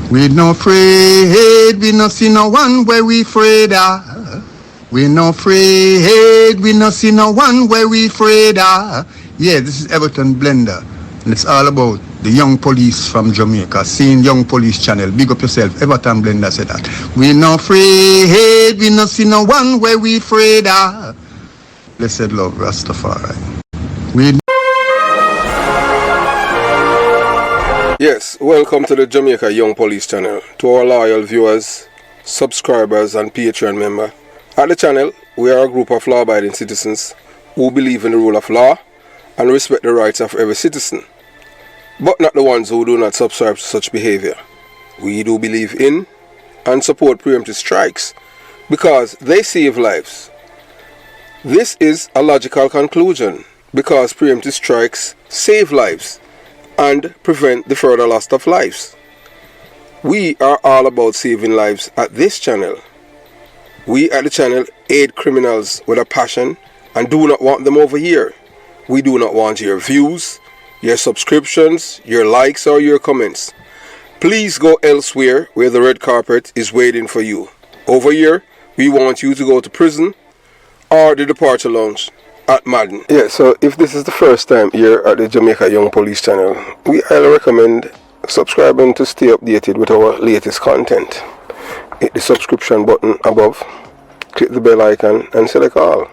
We no afraid, we no see no one where we afraid of. We no afraid, we no see no one where we afraid of. Yeah, this is Everton Blender, and it's all about the young police from Jamaica, seeing Young Police Channel. Big up yourself, Everton Blender said that. We no afraid, we no see no one where we afraid of. Blessed love, Rastafari. We Yes, welcome to the Jamaica Young Police Channel. To our loyal viewers, subscribers and Patreon members. At the channel, we are a group of law-abiding citizens who believe in the rule of law and respect the rights of every citizen, but not the ones who do not subscribe to such behavior. We do believe in and support preemptive strikes because they save lives. This is a logical conclusion because preemptive strikes save lives and prevent the further loss of lives. We are all about saving lives at this channel. We at the channel aid criminals with a passion and do not want them over here. We do not want your views, your subscriptions, your likes or your comments. Please go elsewhere where the red carpet is waiting for you. Over here, we want you to go to prison or the departure lounge at Madden. Yeah, so if this is the first time here at the Jamaica Young Police Channel, we highly recommend subscribing to stay updated with our latest content. Hit the subscription button above, click the bell icon and select all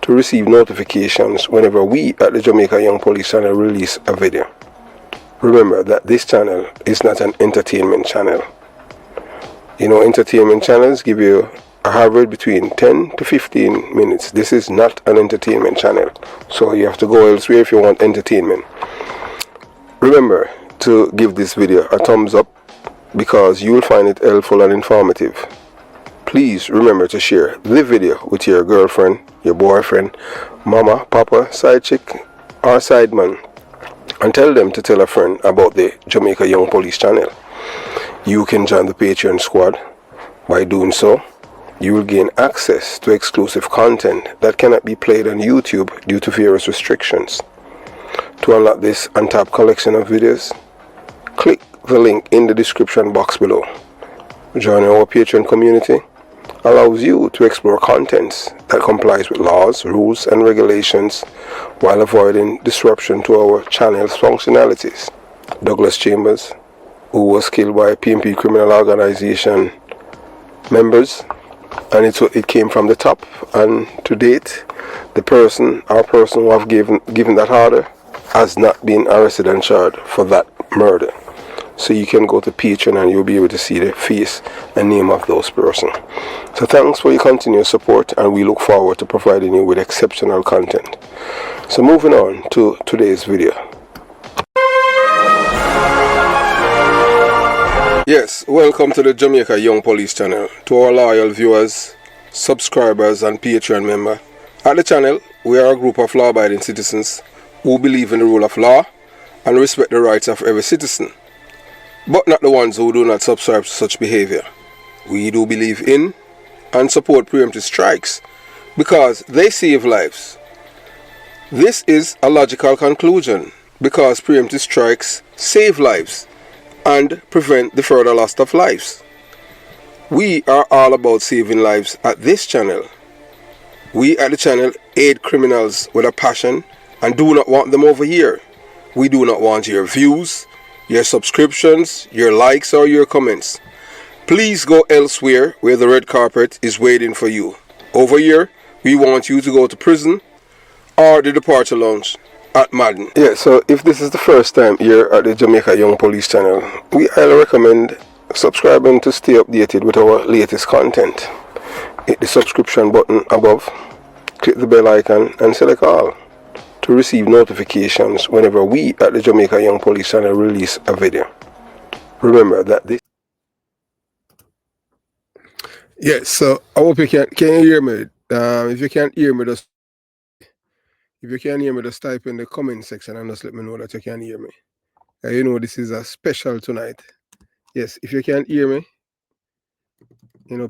to receive notifications whenever we at the Jamaica Young Police Channel release a video. Remember that this channel is not an entertainment channel. You know, entertainment channels give you a average between 10 to 15 minutes. This is not an entertainment channel, so you have to go elsewhere if you want entertainment. Remember to give this video a thumbs up because you will find it helpful and informative. Please remember to share the video with your girlfriend, your boyfriend, mama, papa, side chick or side man, and tell them to tell a friend about the Jamaica Young Police Channel. You can join the Patreon squad. By doing so, you will gain access to exclusive content that cannot be played on YouTube due to various restrictions. To unlock this untapped collection of videos, click the link in the description box below. Joining our Patreon community allows you to explore contents that complies with laws, rules and regulations while avoiding disruption to our channel's functionalities. Douglas Chambers, who was killed by PMP criminal organization members, and it came from the top, and to date the person who have given that order has not been arrested and charged for that murder. So you can go to Patreon and you'll be able to see the face and name of those persons. So thanks for your continued support, and we look forward to providing you with exceptional content. So moving on to today's video. Yes, welcome to the Jamaica Young Police Channel. To our loyal viewers, subscribers and Patreon members. At the channel, we are a group of law-abiding citizens who believe in the rule of law and respect the rights of every citizen, but not the ones who do not subscribe to such behavior. We do believe in and support preemptive strikes because they save lives. This is a logical conclusion because preemptive strikes save lives and prevent the further loss of lives. We are all about saving lives at this channel. We at the channel aid criminals with a passion and do not want them over here. We do not want your views, your subscriptions, your likes or your comments. Please go elsewhere where the red carpet is waiting for you. Over here, we want you to go to prison or the departure lounge at Madden. Yeah, so if this is the first time here at the Jamaica Young Police Channel, we highly recommend subscribing to stay updated with our latest content. Hit the subscription button above, click the bell icon and select all to receive notifications whenever we at the Jamaica Young Police Channel release a video. Remember that this... Yes, so I hope you can you hear me? If you can't hear me, just type in the comment section and just let me know that you can hear me. You know this is a special tonight. Yes, if you can't hear me,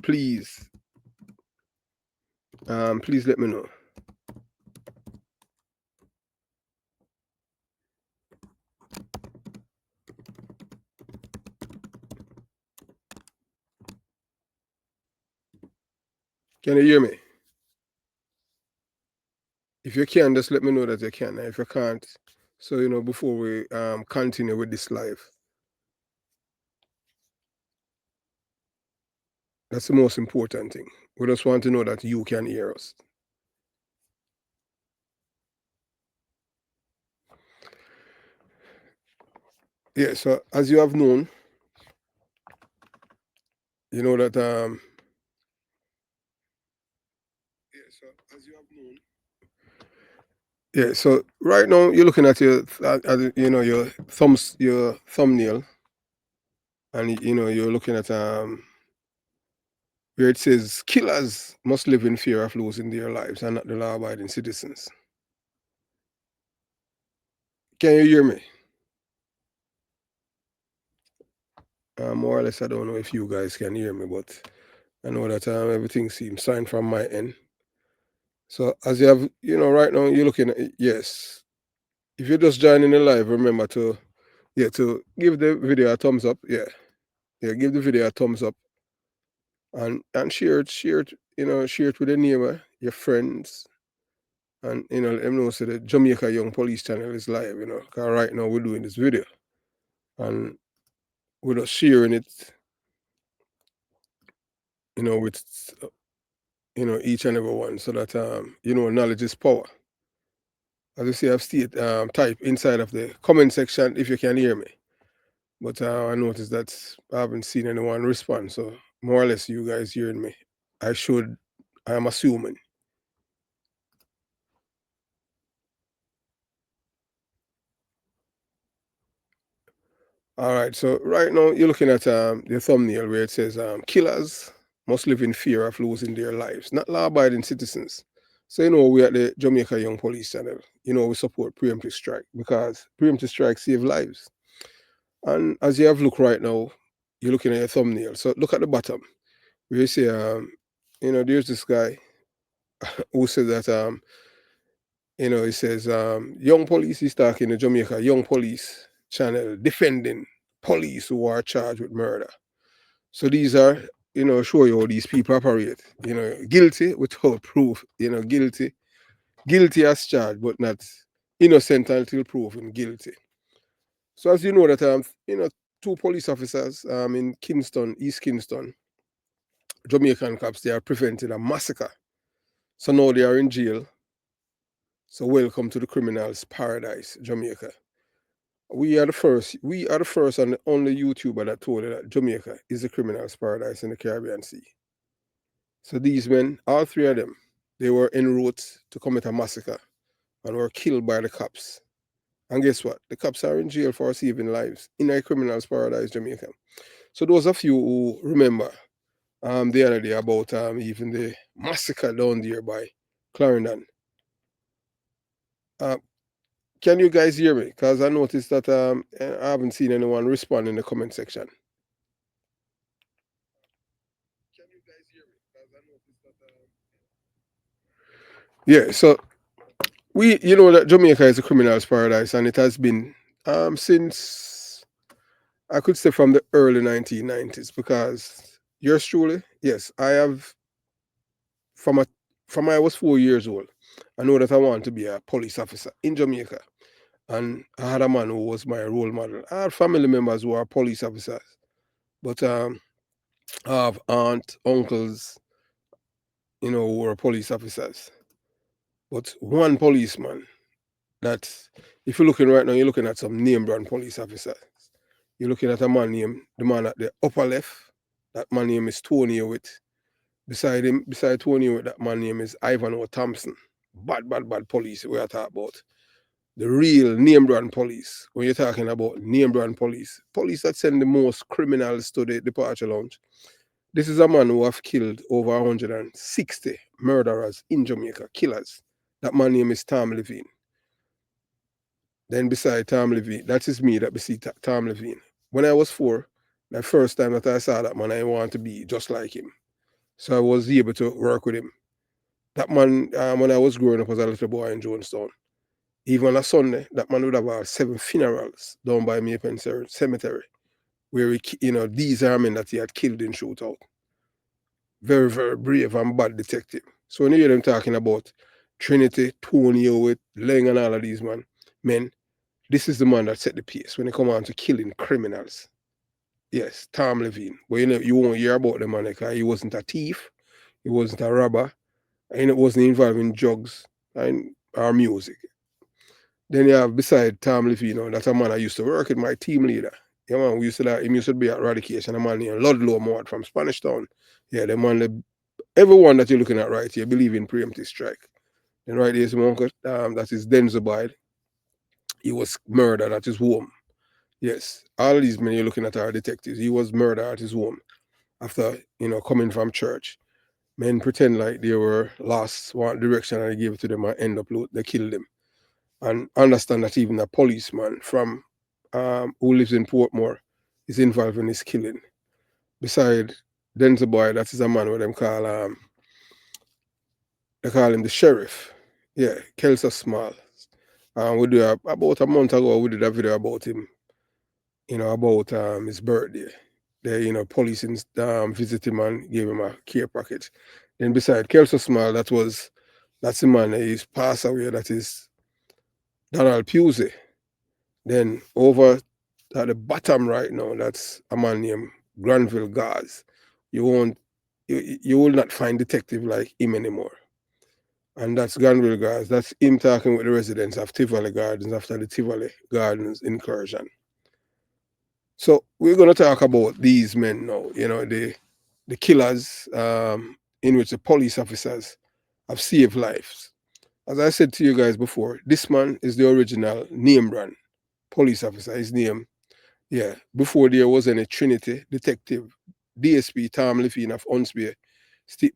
please let me know. Can you hear me? If you can, just let me know that you can. If you can't, so before we continue with this live, that's the most important thing. We just want to know that you can hear us. Yeah, so as you have known, you know that yeah, so right now you're looking at your your thumbnail, and you're looking at where it says killers must live in fear of losing their lives and not the law abiding citizens. Can you hear me? More or less, I don't know if you guys can hear me, but I know that everything seems fine from my end. So as you have, right now you're looking at yes. If you're just joining the live, remember to to give the video a thumbs up. Yeah, give the video a thumbs up and share it, share it with a neighbor, your friends, and let them know so the Jamaica Young Police channel is live. Because right now we're doing this video and we're just sharing it, with each and every one, so that knowledge is power. As you see, I've stated type inside of the comment section if you can hear me. But I noticed that I haven't seen anyone respond. So more or less, you guys hearing me. I'm assuming. All right. So right now, you're looking at the thumbnail where it says killers must live in fear of losing their lives, not law-abiding citizens. So we at the Jamaica Young Police channel, we support preemptive strike because preemptive strike save lives. And as you have look right now, you're looking at your thumbnail. So look at the bottom where you say, there's this guy who said that, he says, young police is talking to Jamaica Young Police channel defending police who are charged with murder. So these are, show you how these people operate. Guilty without proof. Guilty as charged, but not innocent until proven guilty. So as you know that, two police officers in Kingston, East Kingston, Jamaican cops, they are preventing a massacre. So now they are in jail. So welcome to the criminals' paradise, Jamaica. We are the first and the only YouTuber that told you that Jamaica is the criminals' paradise in the Caribbean Sea. So these men, all three of them, they were en route to commit a massacre and were killed by the cops. And guess what? The cops are in jail for saving lives in a criminals' paradise, Jamaica. So those of you who remember the other day about even the massacre down there by Clarendon, can you guys hear me? Because I noticed that I haven't seen anyone respond in the comment section. Can you guys hear me? Because I noticed that. Yeah, so that Jamaica is a criminal's paradise, and it has been since I could say from the early 1990s. Because yours truly, yes, I have from I was 4 years old. I know that I want to be a police officer in Jamaica. And I had a man who was my role model. I had family members who are police officers. But I have aunt, uncles, who were police officers. But one policeman that, if you're looking right now, you're looking at some name brand police officers. You're looking at a man named, the man at the upper left, that man name is Tony Hewitt. Beside him, beside Tony Hewitt, that man name is Ivan O. Thompson. Bad police we are talking about. The real name brand police. When you're talking about name brand police that send the most criminals to the departure lounge. This is a man who have killed over 160 murderers in Jamaica, killers. That man name is Tom Levine. Then beside Tom Levine, that is me that beside Tom Levine. When I was 4, the first time that I saw that man, I wanted to be just like him. So I was able to work with him. That man, when I was growing up as a little boy in Jonestown, even on a Sunday, that man would have 7 funerals down by Maple Cemetery, where these are men that he had killed in shootout. very, very brave and bad detective. So when you hear them talking about Trinity, Tony with Lang and all of these men, this is the man that set the pace when they come on to killing criminals. Yes, Tom Levine. But you won't hear about the man because he wasn't a thief, he wasn't a robber, and it wasn't involved in drugs and our music. Then you have beside Tom Levine, that's a man I used to work with, my team leader. Yeah, man, him used to be at Radication, a man named Ludlow Mord from Spanish Town. Yeah, the man, everyone that you're looking at right here believe in preemptive strike. And right there's my uncle, that is Denzel. He was murdered at his home. Yes, all these men you're looking at are detectives. He was murdered at his home after, coming from church. Men pretend like they were lost one direction and they gave it to them and end up, they killed them. And understand that even a policeman from who lives in Portmore is involved in his killing. Beside Denzel Boy, that is a man what they call him the sheriff. Yeah, Kelso Small. We do about a month ago we did a video about him, about his birthday. The police visit him and gave him a care package. Then beside Kelso Small, that's the man that is passed away, that is Donald Pusey. Then over at the bottom right now, that's a man named Granville Gaz. You will not find detective like him anymore. And that's Granville Gaz. That's him talking with the residents of Tivoli Gardens after the Tivoli Gardens incursion. So we're going to talk about these men now, the killers in which the police officers have saved lives. As I said to you guys before, this man is the original name brand police officer. His name, yeah, before there was any Trinity detective, DSP Tom Levine of Huntsby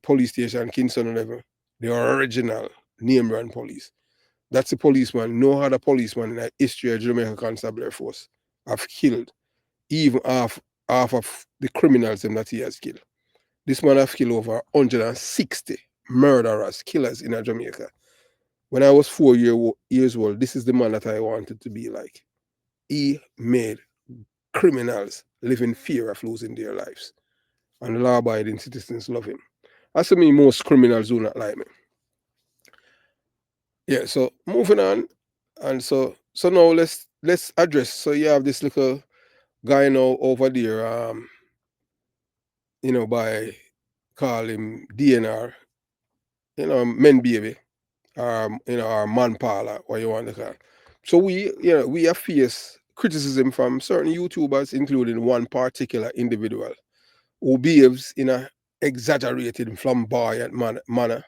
Police Station, Kingston 11, the original name brand police. That's the policeman. No other policeman in the history of Jamaica Constabulary Force have killed even half of the criminals that he has killed. This man have killed over 160 murderers, killers in Jamaica. When I was 4 years old, this is the man that I wanted to be like. He made criminals live in fear of losing their lives. And the law-abiding citizens love him. As to me, most criminals do not like me. Yeah, so moving on. And so now let's address. So you have this little guy now over there, by call him DNR, men baby, or man parlor, what you want to call. So we have faced criticism from certain YouTubers, including one particular individual who behaves in a exaggerated, flamboyant manner,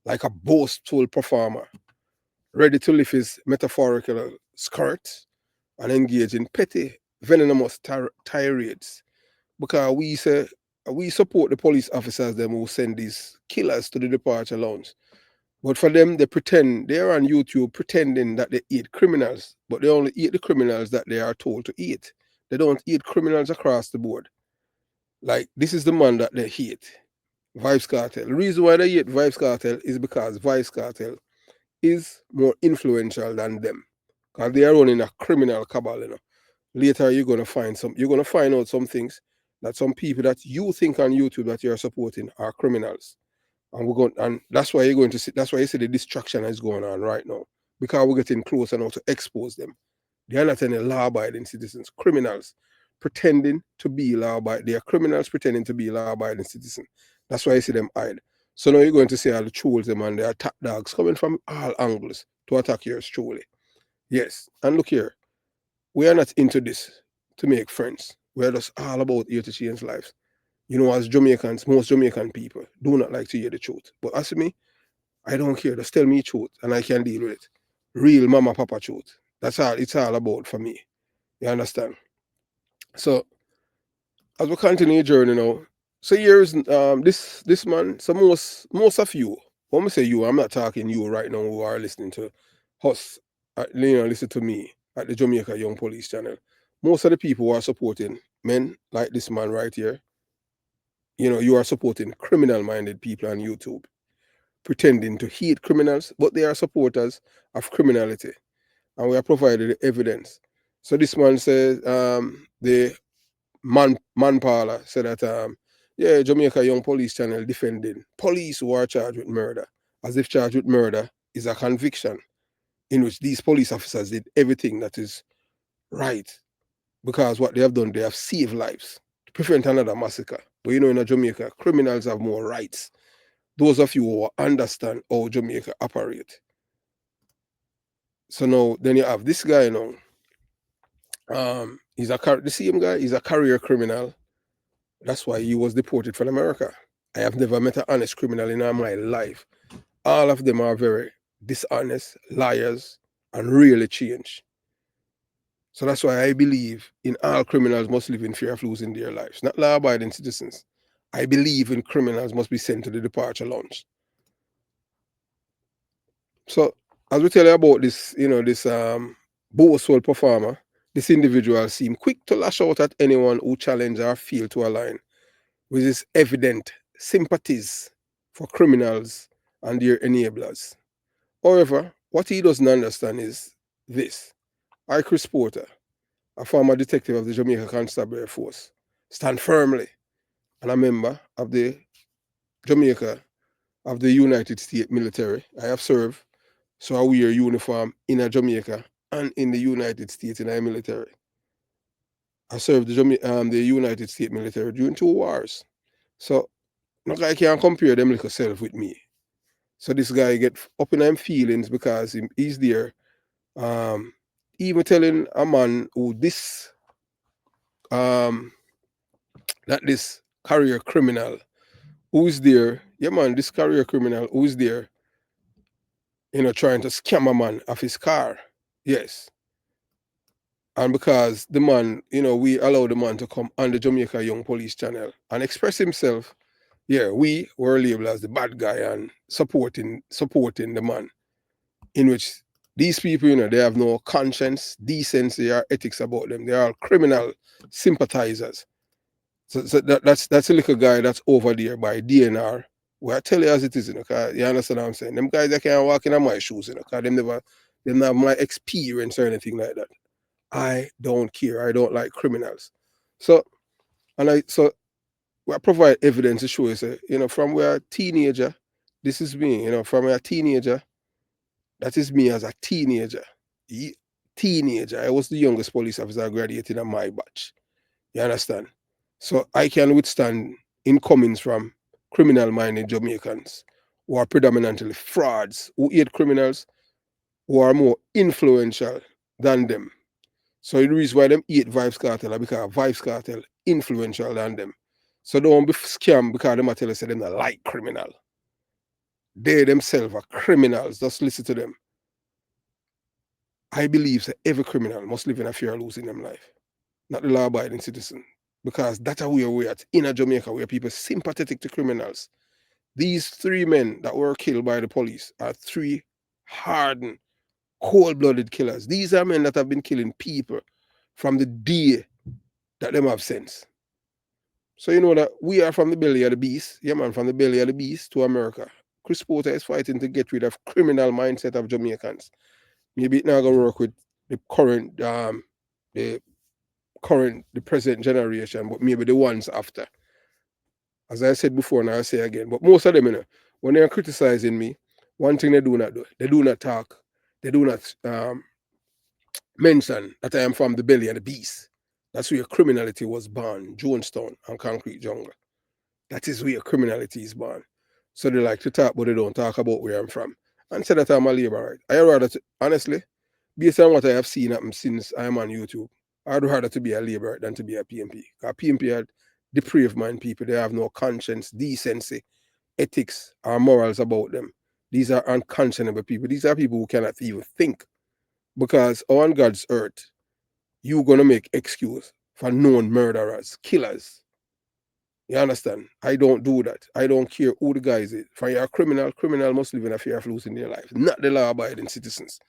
like a boastful performer, ready to lift his metaphorical skirt and engage in petty, venomous tirades. Because we support the police officers them who send these killers to the departure lounge. But for them, they pretend they're on YouTube pretending that they eat criminals, but they only eat the criminals that they are told to eat. They don't eat criminals across the board. Like, this is the man that they hate, Vibes Cartel. The reason why they hate Vibes Cartel is because Vibes Cartel is more influential than them. Because they are running a criminal cabal. Later you're gonna find out some things that some people that you think on YouTube that you're supporting are criminals. And that's why you're going to see, that's why you see the distraction is going on right now. Because we're getting closer now to expose them. They are not any law-abiding citizens, criminals pretending to be law-abiding. They are criminals pretending to be law-abiding citizens. That's why you see them hide. So now you're going to see all the trolls them and the attack dogs coming from all angles to attack yours truly. Yes, and look here, we are not into this to make friends. We are just all about here to change lives. As Jamaicans, most Jamaican people do not like to hear the truth. But as for me, I don't care. Just tell me truth and I can deal with it. Real mama papa truth. That's all it's all about for me. You understand? So as we continue the journey now, so here's this man. So most of you, when I say you, I'm not talking you right now who are listening to us, listen to me at the Jamaica Young Police channel. Most of the people who are supporting men like this man right here, you are supporting criminal-minded people on YouTube, pretending to hate criminals, but they are supporters of criminality. And we are provided evidence. So this man says the man parlor said that Yeah, Jamaica Young Police Channel defending police who are charged with murder, as if charged with murder is a conviction in which these police officers did everything that is right, because what they have done, they have saved lives to prevent another massacre. But you know, in Jamaica, criminals have more rights. Those of you who understand how Jamaica operate. So now, then you have this guy now. He's the same guy. He's a career criminal. That's why he was deported from America. I have never met an honest criminal in all my life. All of them are very dishonest, liars, and really change. So that's why I believe in all criminals must live in fear of losing their lives, not law-abiding citizens. I believe in criminals must be sent to the departure lounge. So as we tell you about this, this boastful performer, this individual seemed quick to lash out at anyone who challenged or failed to align with his evident sympathies for criminals and their enablers. However, what he doesn't understand is this. I, Chris Porter, a former detective of the Jamaica Constabulary Force, stand firmly and a member of the Jamaica of the United States military. I have served, so I wear uniform in a Jamaica and in the United States in our military. I served the United States military during 2 wars. So no guy can compare them little self with me. So this guy get up in him feelings because he's there. Even telling a man who this career criminal who's there, yeah man, this career criminal who's there, trying to scam a man off his car. Yes. And because the man, we allow the man to come on the Jamaica Young Police Channel and express himself. Yeah, we were labeled as the bad guy and supporting the man, in which these people, they have no conscience, decency, or ethics about them. They are criminal sympathizers. So that's a little guy that's over there by DNR. Where I tell you as it is, cause you understand what I'm saying. Them guys that can't walk in my shoes, cause them not have my experience or anything like that. I don't care. I don't like criminals. So I provide evidence to show you, say, from where a teenager, this is me, from a teenager, that is me as a teenager. Teenager. I was the youngest police officer graduated in my batch. You understand? So I can withstand incomings from criminal-minded Jamaicans who are predominantly frauds, who hate criminals, who are more influential than them. So the reason why them hate Vibes Cartel is because Vibes Cartel influential than them. So don't be scammed because them are tell us them not like criminal. They themselves are criminals. Just listen to them. I believe that every criminal must live in a fear of losing them life, not the law-abiding citizen. Because that's how we're at in Jamaica, where people sympathetic to criminals. These 3 men that were killed by the police are 3 hardened, cold-blooded killers. These are men that have been killing people from the day that them have sense. So you know that we are from the belly of the beast. Yeah, man, from the belly of the beast to America. Chris Porter is fighting to get rid of criminal mindset of Jamaicans. Maybe it's not gonna work with the current the present generation, but maybe the ones after. As I said before, and I'll say again, but most of them, when they're criticizing me, one thing they do not talk, they do not mention that I am from the belly of the beast. That's where criminality was born, Jonestown and Concrete Jungle. That is where criminality is born. So they like to talk, but they don't talk about where I'm from. And say that I'm a laborer. I rather, honestly, based on what I have seen happen since I'm on YouTube, I'd rather to be a laborer than to be a PMP. Because PMP are depraved mind people. They have no conscience, decency, ethics, or morals about them. These are unconscionable people. These are people who cannot even think. Because on God's earth, you're going to make excuse for known murderers, killers. You understand? I don't do that. I don't care who the guy is. If you're a criminal must live in a fear of losing their life, not the law-abiding citizens.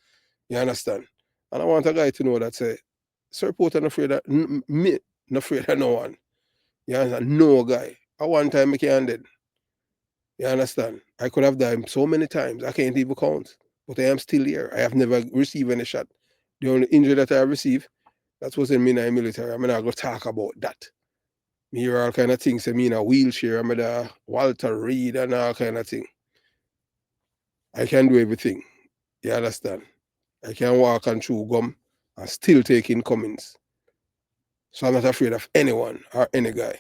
You understand? And I want a guy to know that, say, Sir Porter not afraid of me, not afraid of no one. You understand? No guy. At one time I can't dead. You understand? I could have died so many times, I can't even count. But I am still here. I have never received any shot. The only injury that I received, that was in the military. I'm not going to talk about that. Me hear all kind of things. Say me in a wheelchair. I'm the Walter Reed and all kind of thing. I can do everything. You understand? I can walk and chew gum and still take incomings. So I'm not afraid of anyone or any guy.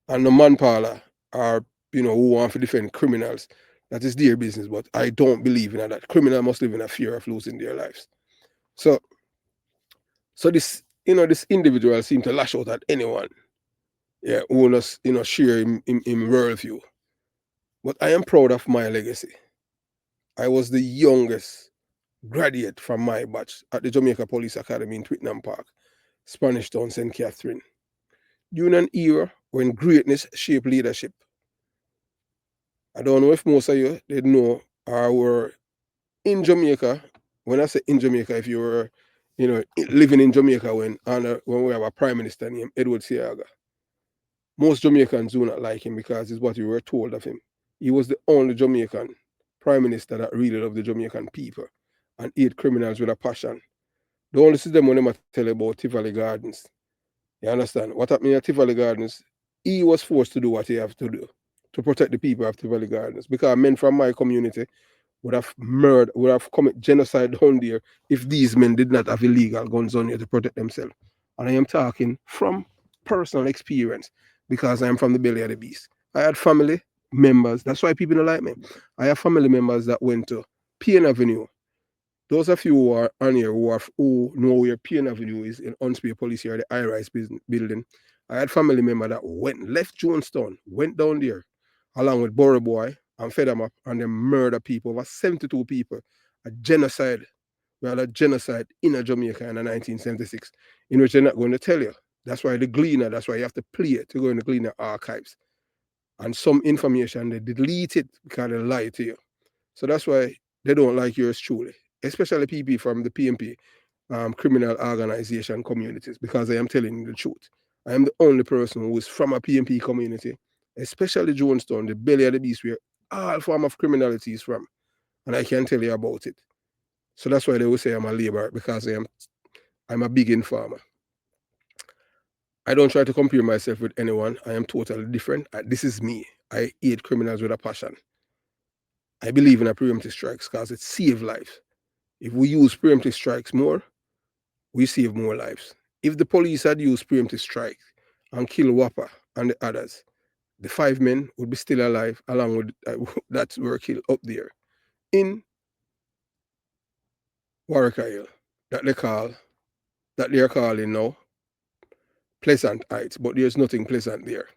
And the manpower or who want to defend criminals, that is their business. But I don't believe in that. Criminal must live in a fear of losing their lives. So this this individual seemed to lash out at anyone, yeah, who was share in worldview. But I am proud of my legacy. I was the youngest graduate from my batch at the Jamaica Police Academy in Twickenham Park, Spanish Town, St. Catherine. During an era when greatness shaped leadership. I don't know if most of you did know or were in Jamaica. When I say in Jamaica, if you were, living in Jamaica when we have a prime minister named Edward Seaga. Most Jamaicans do not like him because it's what we were told of him. He was the only Jamaican prime minister that really loved the Jamaican people and hate criminals with a passion. The only system when I tell you about Tivoli Gardens. You understand? What happened at Tivoli Gardens? He was forced to do what he have to do to protect the people of Tivoli Gardens because men from my community would have murdered, would have committed genocide down there if these men did not have illegal guns on here to protect themselves. And I am talking from personal experience because I am from the belly of the beast. I had family members, that's why people don't like me. I have family members that went to Payne Avenue. Those of you who are on here who know where Payne Avenue is in Unspear Police here, the high-rise building, I had family member that left Jonestown, went down there, along with Borough Boy and fed them up, and they murder people, over 72 people. A genocide. We had a genocide in Jamaica in 1976, in which they're not going to tell you. That's why that's why you have to play it to go in the Gleaner archives. And some information, they delete it because they lie to you. So that's why they don't like yours truly, especially people from the PMP, criminal organization communities, because I am telling you the truth. I am the only person who is from a PMP community, especially Jonestown, the belly of the beast, where all form of criminality is from. And I can tell you about it. So that's why they will say I'm a laborer, because I'm a big informer. I don't try to compare myself with anyone. I am totally different. This is me. I hate criminals with a passion. I believe in a preemptive strikes because it saves lives. If we use preemptive strikes more, we save more lives. If the police had used preemptive strikes and killed Whopper and the others, the 5 men would be still alive along with that were killed up there in Warwick Isle that they are calling now Pleasant Heights, but there's nothing pleasant there.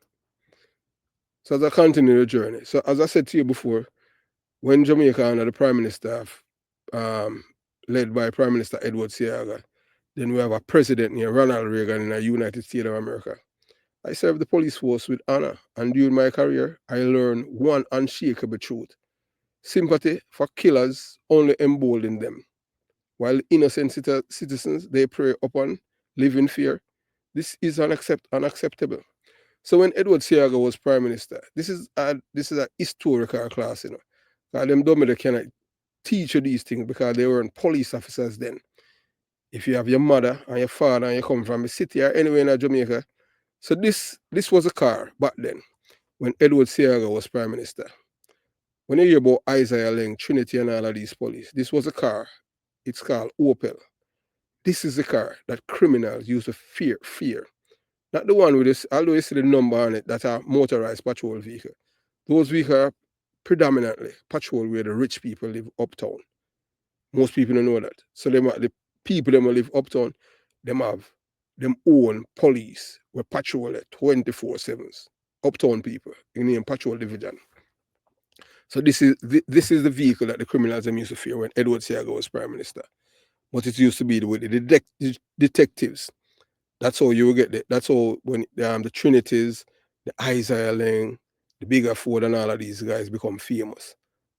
So as I continue the journey, so as I said to you before, when Jamaica under the Prime Minister, led by Prime Minister Edward Seaga, then we have a president named Ronald Reagan in the United States of America. I served the police force with honor, and during my career, I learned one unshakable truth. Sympathy for killers only emboldened them, while innocent citizens they prey upon live in fear. This is unacceptable. So when Edward Seaga was Prime Minister, this is a historical class, because them dummy they cannot teach you these things because they weren't police officers then. If you have your mother and your father and you come from a city or anywhere in Jamaica, so this was a car back then when Edward Seaga was Prime Minister. When you hear about Isaiah Lang, Trinity and all of these police, this was a car. It's called Opel. This is the car that criminals use to fear. Not the one with this, although you see the number on it, that are motorized patrol vehicle. Those vehicles are predominantly patrol where the rich people live uptown. Most people don't know that. So the people that live uptown, them have them own police where patrol at 24/7s. Uptown people in the patrol division. So this is the vehicle that the criminals used to fear when Edward Seaga was Prime Minister. But it used to be with the detectives. That's how you will get it. That's how when the Trinities, the Isaiah Lang, the Bigger Ford and all of these guys become famous.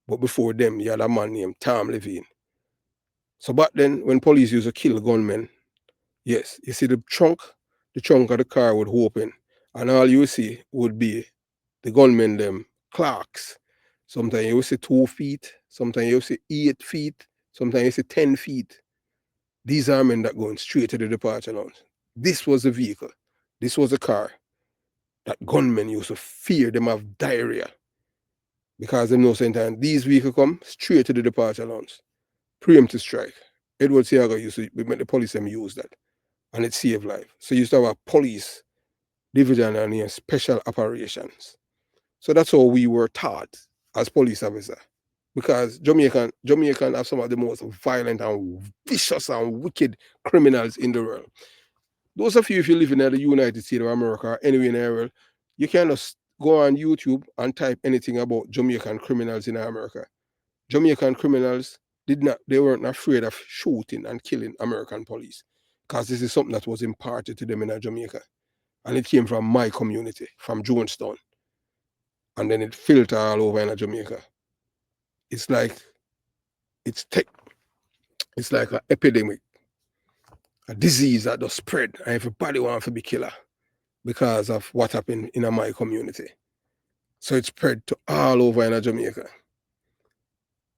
But before them, you had a man named Tom Levine. So back then, when police used to kill gunmen, yes, you see the trunk of the car would open, and all you see would be the gunmen them clocks. Sometimes you will see 2 feet, sometimes you will see 8 feet, sometimes you see 10 feet. These are men that going straight to the departure lounge. This was the vehicle. This was the car. that gunmen used to fear them have diarrhea because them know sometimes these vehicles come straight to the departure lounge. Preemptive strike. Edward Seaga used to make the police them use that, and it saved life. So you used to have a police division and special operations. So that's how we were taught as police officers. Because Jamaican have some of the most violent and vicious and wicked criminals in the world. Those of you, if you live in the United States of America or anywhere in the world, you can just go on YouTube and type anything about Jamaican criminals in America. Jamaican criminals they weren't afraid of shooting and killing American police because this is something that was imparted to them in Jamaica. And it came from my community, from Jonestown. And then it filtered all over in Jamaica. It's like it's like an epidemic, a disease that does spread, and everybody wants to be killer because of what happened in my community. So it spread to all over in Jamaica.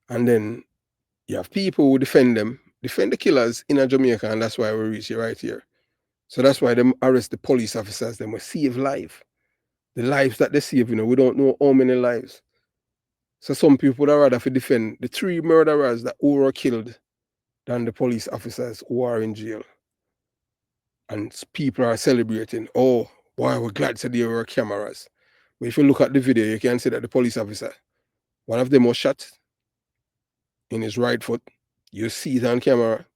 And then you have people who defend the killers in Jamaica, and that's why we reach it right here. So that's why them arrest the police officers, them will save life. The lives that they save, we don't know how many lives. So some people would rather defend the 3 murderers that were killed than the police officers who are in jail. And people are celebrating, oh, boy, we're glad that there were cameras. But if you look at the video, you can see that the police officer, one of them was shot in his right foot. You see it on camera.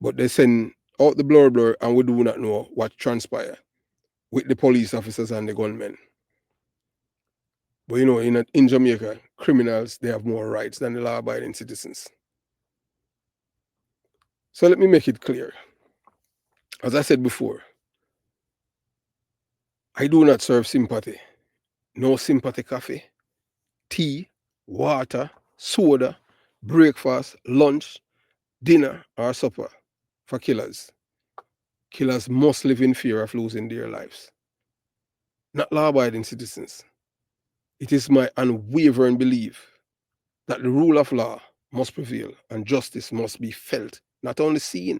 But they send out the blur, and we do not know what transpired with the police officers and the gunmen. But in Jamaica, criminals, they have more rights than the law-abiding citizens. So let me make it clear. As I said before, I do not serve sympathy. No sympathy coffee, tea, water, soda, breakfast, lunch, dinner, or supper for killers. Killers must live in fear of losing their lives. Not law-abiding citizens. It is my unwavering belief that the rule of law must prevail and justice must be felt, not only seen.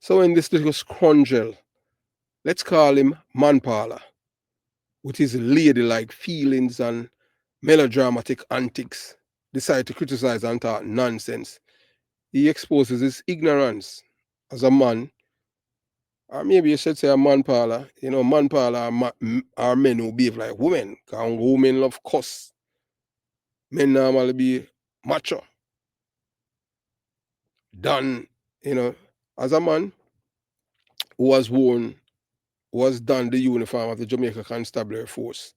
So in this little scoundrel, let's call him Manpala, with his ladylike feelings and melodramatic antics, decide to criticize and talk nonsense, he exposes his ignorance as a man, or maybe you should say a manpala. Manpala are men who behave like women, because women love cuss. Men normally be macho. Done, as a man who was done the uniform of the Jamaica Constabulary Force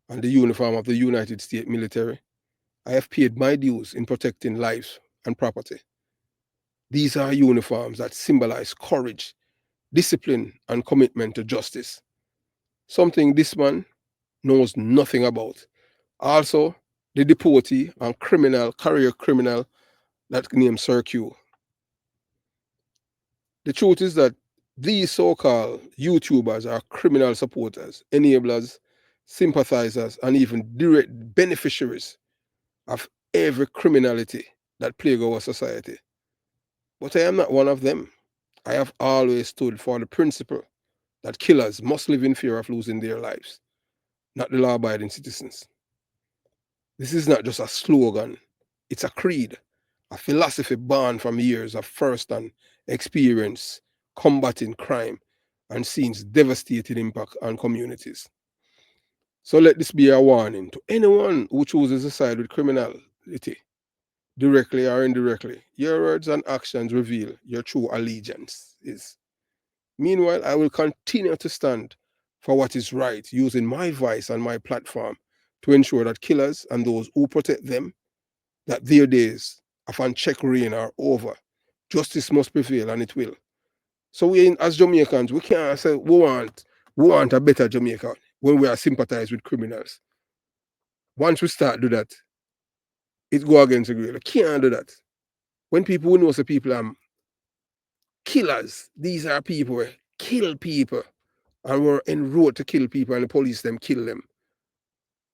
and the uniform of the United States military, I have paid my dues in protecting lives and property. These are uniforms that symbolize courage, discipline, and commitment to justice. Something this man knows nothing about. Also, the deportee and career criminal that named Sir Q. The truth is that these so-called YouTubers are criminal supporters, enablers, sympathizers, and even direct beneficiaries of every criminality that plague our society. But I am not one of them. I have always stood for the principle that killers must live in fear of losing their lives, not the law-abiding citizens. This is not just a slogan, it's a creed, a philosophy born from years of first-hand experience combating crime and seeing its devastating impact on communities. So let this be a warning to anyone who chooses to side with criminality, directly or indirectly. Your words and actions reveal your true allegiance is. Meanwhile, I will continue to stand for what is right, using my voice and my platform to ensure that killers and those who protect them, that their days of unchecked reign are over. Justice must prevail, and it will. So we, as Jamaicans, we can't say we want a better Jamaica when we are sympathized with criminals. Once we start do that, it go against the grain. We can't do that. When people know say people are killers, these are people who kill people and were enrolled to kill people, and the police them kill them.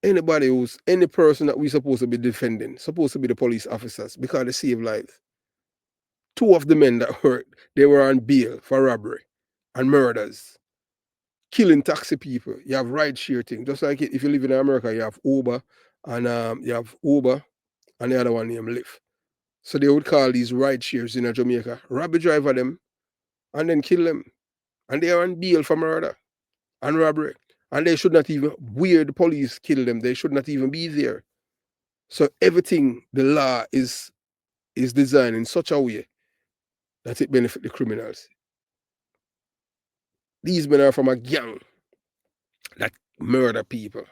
Any person that we supposed to be defending, supposed to be the police officers, because they save lives. 2 of the men that they were on bail for robbery and murders. killing taxi people. You have ride share thing. Just like if you live in America, you have Uber and the other one named Lyft. So they would call these ride shares in Jamaica, rob a driver them and then kill them. And they are on bail for murder and robbery. And they should not even, where the police kill them, they should not even be there. So everything, the law is designed in such a way that it benefits the criminals. These men are from a gang that murder people.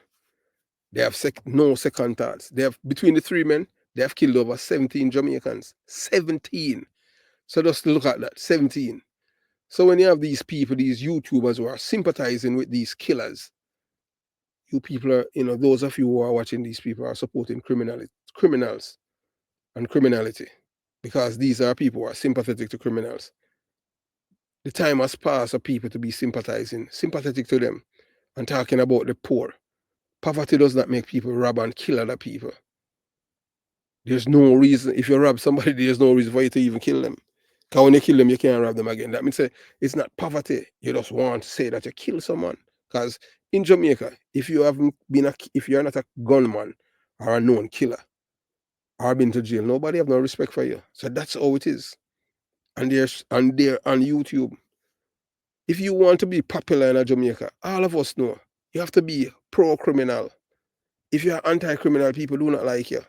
They have no second thoughts. They have, between the three men, they have killed over 17 Jamaicans. 17. So just look at that, 17. So when you have these people, these YouTubers who are sympathizing with these killers, you people are, those of you who are watching these people are supporting criminals and criminality, because these are people who are sympathetic to criminals. The time has passed for people to be sympathetic to them and talking about the poor. Poverty does not make people rob and kill other people. There's no reason, if you rob somebody, there's no reason for you to even kill them. Because when you kill them, you can't rob them again. That means it's not poverty. You just want to say that you kill someone. Because in Jamaica, if you're not a gunman or a known killer or been to jail, nobody have no respect for you. So that's how it is. And they're on YouTube. If you want to be popular in Jamaica, all of us know you have to be pro-criminal. If you're anti-criminal, people do not like you.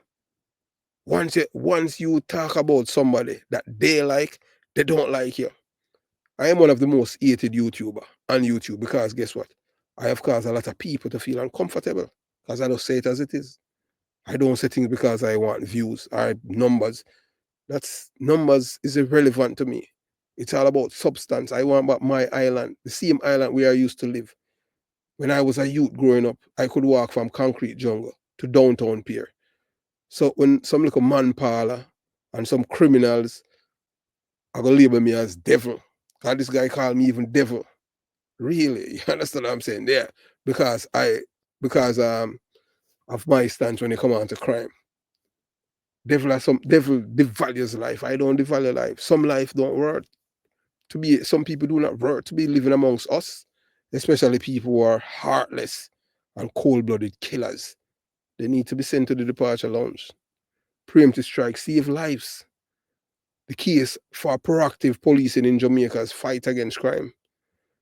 Once you talk about somebody that they like, they don't like you. I am one of the most hated YouTuber on YouTube because guess what? I have caused a lot of people to feel uncomfortable because I don't say it as it is. I don't say things because I want views or numbers. Numbers is irrelevant to me. It's all about substance. I want about my island, the same island where I used to live. When I was a youth growing up, I could walk from Concrete Jungle to downtown Pier. So when some little man parlor and some criminals are gonna label me as devil, because this guy called me even devil. Really, you understand what I'm saying? There, because of my stance when it comes on to crime. Devil devalues life. I don't devalue life. Some life don't work. Some people do not work to be living amongst us, especially people who are heartless and cold-blooded killers. They need to be sent to the departure lounge. Preemptive strike save lives. The case for proactive policing in Jamaica's fight against crime.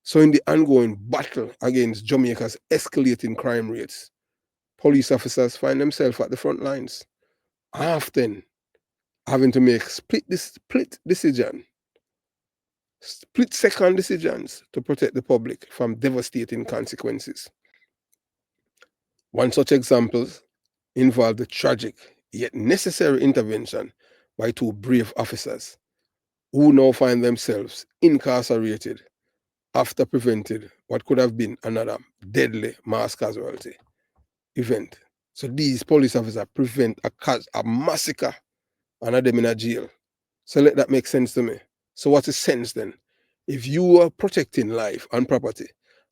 So in the ongoing battle against Jamaica's escalating crime rates, police officers find themselves at the front lines, often having to make split second decisions to protect the public from devastating consequences. One such example involved the tragic yet necessary intervention by two brave officers who now find themselves incarcerated after preventing what could have been another deadly mass casualty event. So these police officers prevent a massacre and have them in a jail. So let that make sense to me. So what is sense then? If you are protecting life and property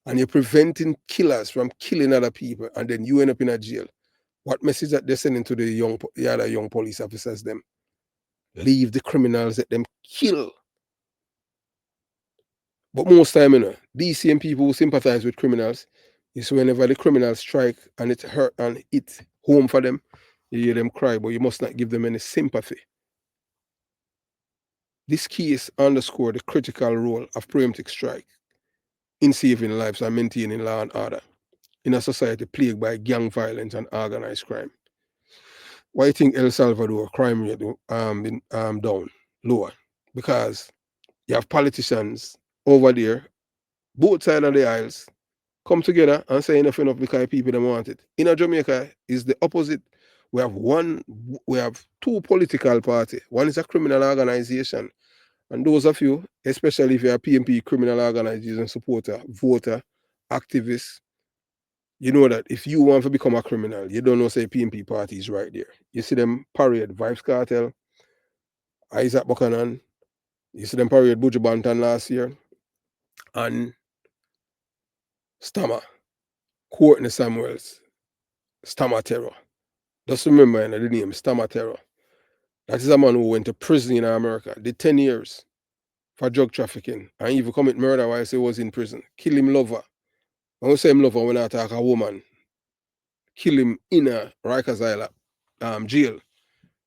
and you're preventing killers from killing other people and then you end up in a jail, what message that they're sending to the other young police officers them? Leave the criminals, let them kill. But most time, these same people who sympathize with criminals, is whenever the criminals strike and it hurt and it home for them, you hear them cry, but you must not give them any sympathy. This case underscored the critical role of preemptive strike in saving lives and maintaining law and order in a society plagued by gang violence and organized crime. Why do you think El Salvador crime rate been down, lower? Because you have politicians over there, both sides of the aisles, come together and say enough because people don't want it. In Jamaica is the opposite. We have two political parties. One is a criminal organization. And those of you, especially if you're a PMP criminal organization supporter, voter, activist, you know that if you want to become a criminal, you don't know say PMP party is right there. You see them parade Vibes Cartel, Isaac Buchanan, you see them parade Buju Banton last year, and Stammer, Courtney Samuels, Stammer Terror. Just remember the name, Stammer Terror. That is a man who went to prison in America, did 10 years for drug trafficking, and even commit murder while he was in prison. Kill him lover. When we say him love her, when I attack a woman, kill him in a Rikers Island jail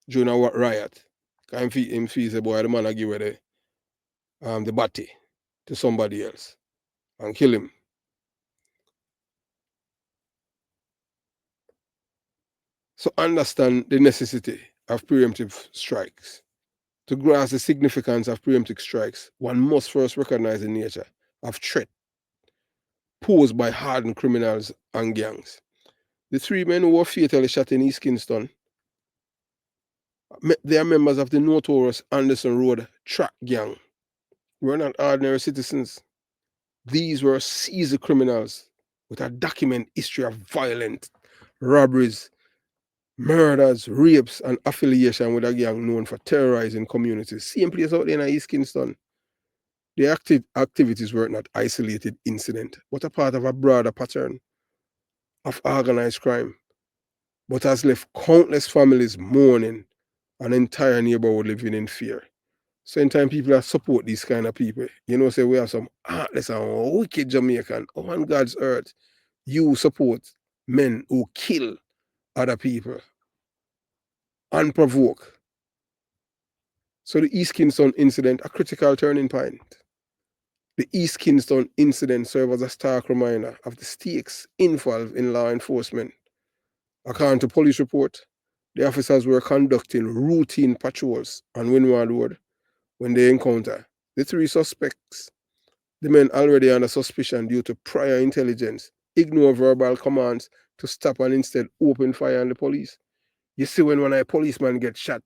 during a riot. Because him feel say, boy, the man I give away the body to somebody else and kill him. So understand the necessity of preemptive strikes. To grasp the significance of preemptive strikes, one must first recognize the nature of threat posed by hardened criminals and gangs. The three men who were fatally shot in East Kingston, they are members of the notorious Anderson Road Track Gang. Were not ordinary citizens. These were seasoned criminals with a documented history of violent robberies, murders, rapes, and affiliation with a gang known for terrorizing communities. Same place out there in East Kingston. The activities were not isolated incident, but a part of a broader pattern of organized crime, but has left countless families mourning, an entire neighborhood living in fear. So in time people that support these kind of people, say we have some heartless and wicked Jamaican on God's earth. You support men who kill other people unprovoked. So the East Kingston incident, a critical turning point. The East Kingston incident served as a stark reminder of the stakes involved in law enforcement. According to police report, the officers were conducting routine patrols on Windward Road when they encountered the three suspects. The men already under suspicion due to prior intelligence ignore verbal commands to stop and instead open fire on the police. You see when a policeman gets shot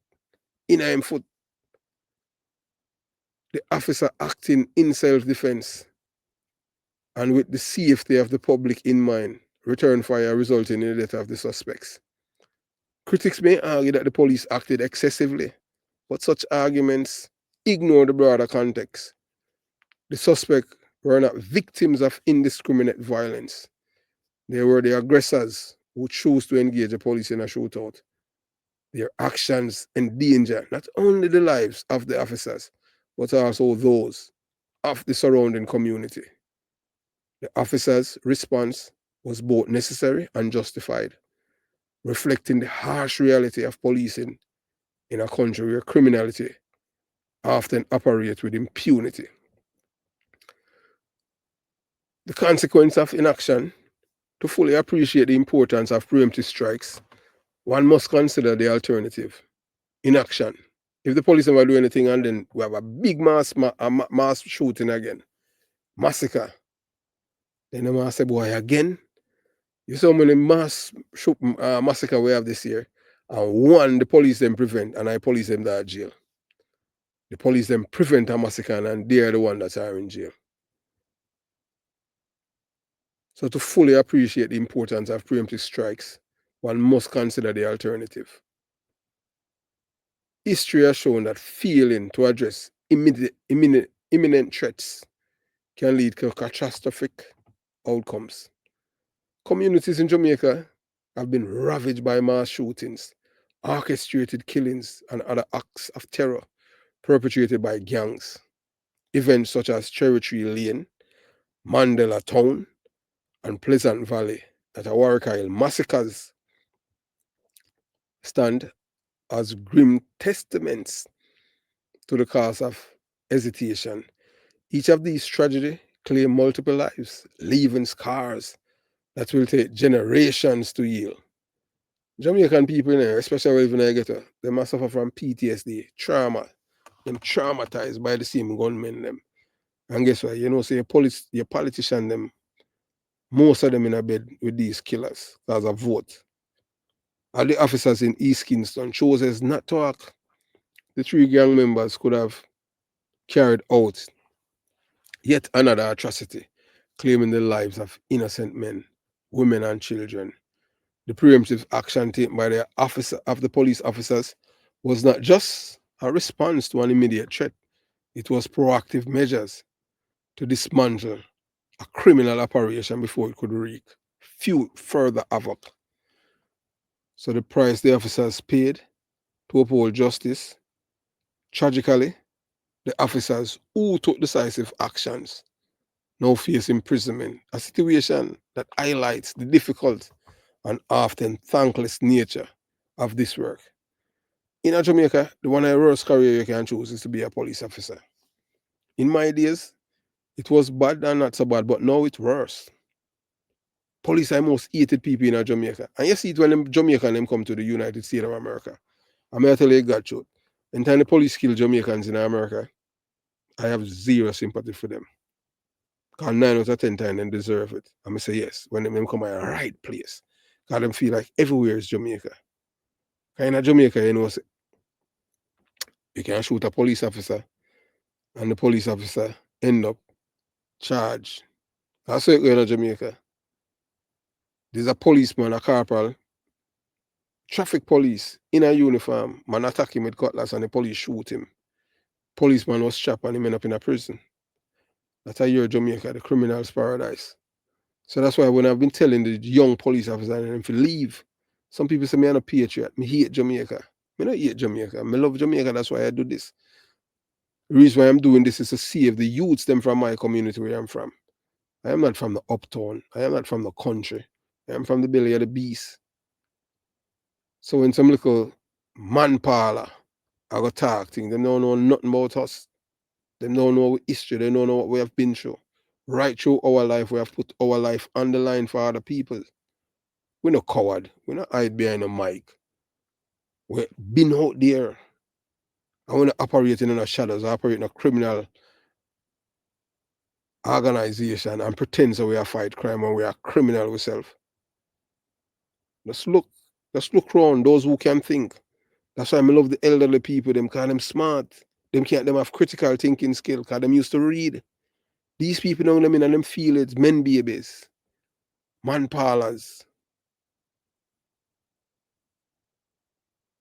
in him foot, the officer acting in self-defense and with the safety of the public in mind, return fire resulting in the death of the suspects. Critics may argue that the police acted excessively, but such arguments ignore the broader context. The suspects were not victims of indiscriminate violence. They were the aggressors who chose to engage the police in a shootout. Their actions endanger not only the lives of the officers, but also those of the surrounding community. The officers' response was both necessary and justified, reflecting the harsh reality of policing in a country where criminality often operates with impunity. The consequence of inaction: to fully appreciate the importance of preemptive strikes, one must consider the alternative: inaction. If the police never do anything and then we have a big mass shooting again, massacre, then the mass say, boy, again? You see how many massacre we have this year, and one, the police them prevent, and I police them that jail. The police them prevent a massacre, and they are the one that are in jail. So to fully appreciate the importance of preemptive strikes, one must consider the alternative. History has shown that failing to address imminent threats can lead to catastrophic outcomes. Communities in Jamaica have been ravaged by mass shootings, orchestrated killings, and other acts of terror perpetrated by gangs. Events such as Cherry Tree Lane, Mandela Town, and Pleasant Valley at Warwick Isle massacres stand as grim testaments to the cause of hesitation. Each of these tragedies claim multiple lives, leaving scars that will take generations to heal. Jamaican people, especially when they get they must suffer from PTSD, trauma. Them traumatized by the same gunmen them. And guess what? Say your politician them, most of them in a bed with these killers as a vote. All the officers in East Kingston chose not to act. The three gang members could have carried out yet another atrocity, claiming the lives of innocent men, women, and children. The preemptive action taken by the police officers was not just a response to an immediate threat, it was proactive measures to dismantle a criminal operation before it could wreak further havoc. So the price the officers paid to uphold justice, tragically, the officers who took decisive actions now face imprisonment, a situation that highlights the difficult and often thankless nature of this work. In Jamaica, the one of the worst career you can choose is to be a police officer. In my days, it was bad and not so bad, but now it's worse. Police are most hated people in Jamaica. And you see it when them Jamaican them come to the United States of America. I'm going to tell you God truth. Anytime the police kill Jamaicans in America, I have zero sympathy for them. Because 9 out of 10 times they deserve it. I'm going to say yes, when them come at the right place. Because them feel like everywhere is Jamaica. Because in Jamaica, you know, you can shoot a police officer and the police officer end up charged. That's how it goes in Jamaica. There's a policeman, a corporal, traffic police in a uniform, man attack him with cutlass and the police shoot him. Policeman was shot and he ended up in a prison. That's how you're Jamaica, the criminal's paradise. So that's why when I've been telling the young police officers them to leave, some people say me I'm a patriot. Me hate Jamaica. Me not hate Jamaica. Me love Jamaica. That's why I do this. The reason why I'm doing this is to save the youths them from my community where I'm from. I am not from the uptown. I am not from the country. I am from the belly of the beast. So when some little man parlor I go talk things, they don't know nothing about us. They don't know our history. They don't know what we have been through. Right through our life, we have put our life on the line for other people. We're not coward. We're not hide behind a mic. We've been out there. I want to operate in the shadows, operate in a criminal organization and pretend that we are fight crime and we are criminal ourselves. Let's look around those who can think. That's why I love the elderly people, them call them smart. Them have critical thinking skill, because them used to read. These people know them in and them feel it, men babies, man parlors.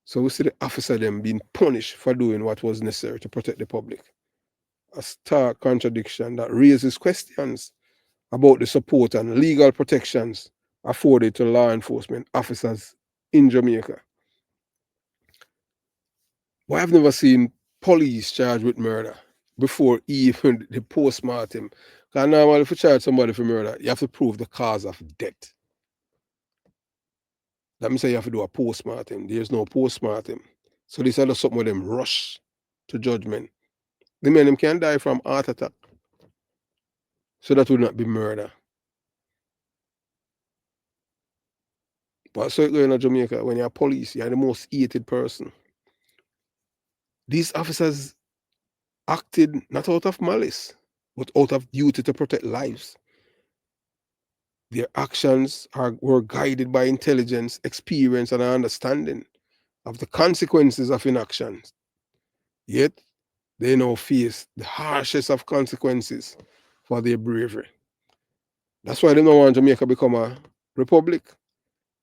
So we see the officer them being punished for doing what was necessary to protect the public. A stark contradiction that raises questions about the support and legal protections afforded to law enforcement officers in Jamaica. But I've never seen police charged with murder before even the post-mortem. Because normally if you charge somebody for murder, you have to prove the cause of death. That means you have to do a post-mortem. There's no post-mortem. So this is something where them rush to judgment. The men them can die from heart attack. So that would not be murder. But so going in Jamaica, when you're police, you're the most hated person. These officers acted not out of malice, but out of duty to protect lives. Their actions were guided by intelligence, experience, and an understanding of the consequences of inaction. Yet, they now face the harshest of consequences for their bravery. That's why they don't want Jamaica become a republic.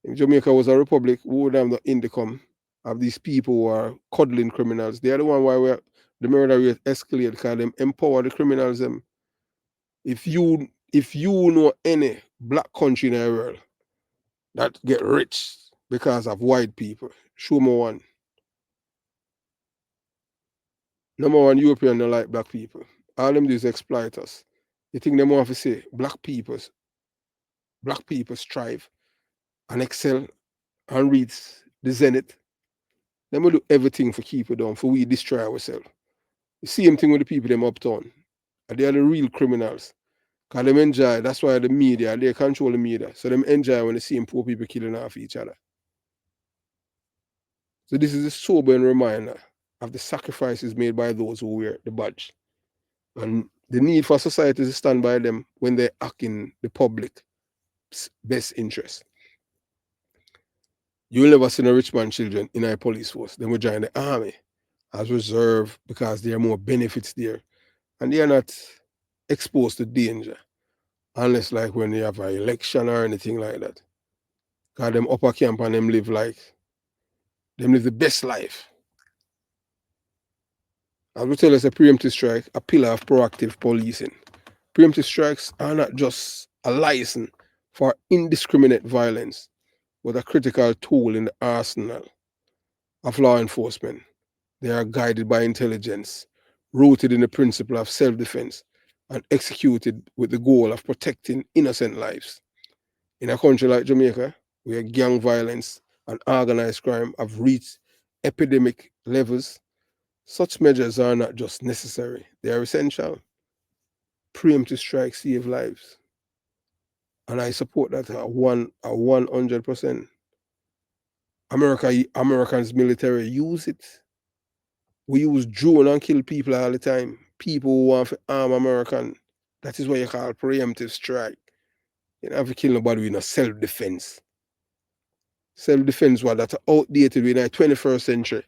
If Jamaica was a republic, we would have the income of these people who are cuddling criminals. They are the one why the murder rate escalate, because them empower the criminals. Them. If you know any black country in the world that get rich because of white people, show me one. Number one, European don't like black people. All them do is exploit us. You think they want to say black people strive and excel and reach the zenith. They will do everything for keep it down, for we destroy ourselves. The same thing with the people them uptown. And they are the real criminals. Because them enjoy, that's why the media, they control the media. So them enjoy when they see poor people killing off each other. So this is a sobering reminder of the sacrifices made by those who wear the badge. And the need for society to stand by them when they act in the public's best interest. You will never see no rich man children in our police force. They will join the army as reserve because there are more benefits there. And they are not exposed to danger. Unless like when you have an election or anything like that. Because them upper camp and them live the best life. As we tell us, a preemptive strike, a pillar of proactive policing. Preemptive strikes are not just a license for indiscriminate violence, but a critical tool in the arsenal of law enforcement. They are guided by intelligence, rooted in the principle of self-defense, and executed with the goal of protecting innocent lives. In a country like Jamaica, where gang violence and organized crime have reached epidemic levels, such measures are not just necessary, they are essential. Preemptive strikes save lives. And I support that at 100%. Americans military use it. We use drone and kill people all the time. People who want to arm American. That is what you call preemptive strike. You don't have to kill nobody with a self-defense. Self-defense was that outdated in the 21st century.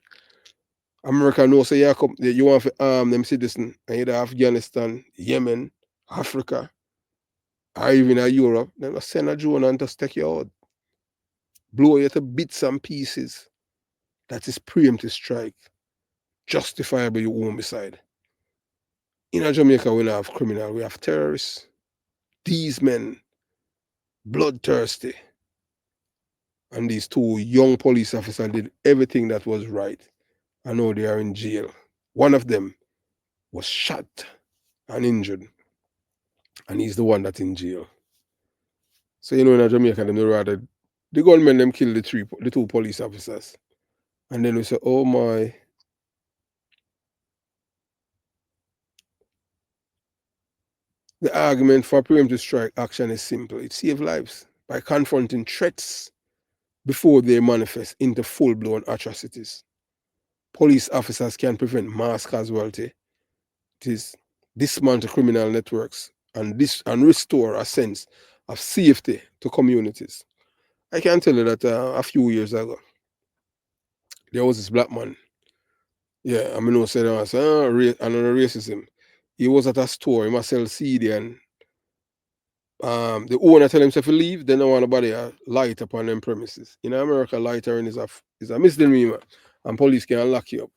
America knows say you want to arm them citizens and either Afghanistan, Yemen, Africa, or even Europe, then just send a drone and just take you out. Blow you to bits and pieces. That is preemptive strike. Justifiable homicide. In Jamaica, we don't have criminal, we have terrorists. These men, bloodthirsty. And these two young police officers did everything that was right. I know they are in jail. One of them was shot and injured. And he's the one that's in jail. So in Jamaica, them rather the gunmen them kill the two police officers. And then we say, oh my. The argument for preemptive strike action is simple. It saves lives by confronting threats before they manifest into full-blown atrocities. Police officers can prevent mass casualty, it is dismantle criminal networks, and restore a sense of safety to communities. I can tell you that a few years ago, there was this black man. Yeah, I mean, no said another racism. He was at a store, he must sell CD, and the owner tell himself to leave, then no want nobody light upon them premises. In America, lightering is a misdemeanor, and police can lock you up.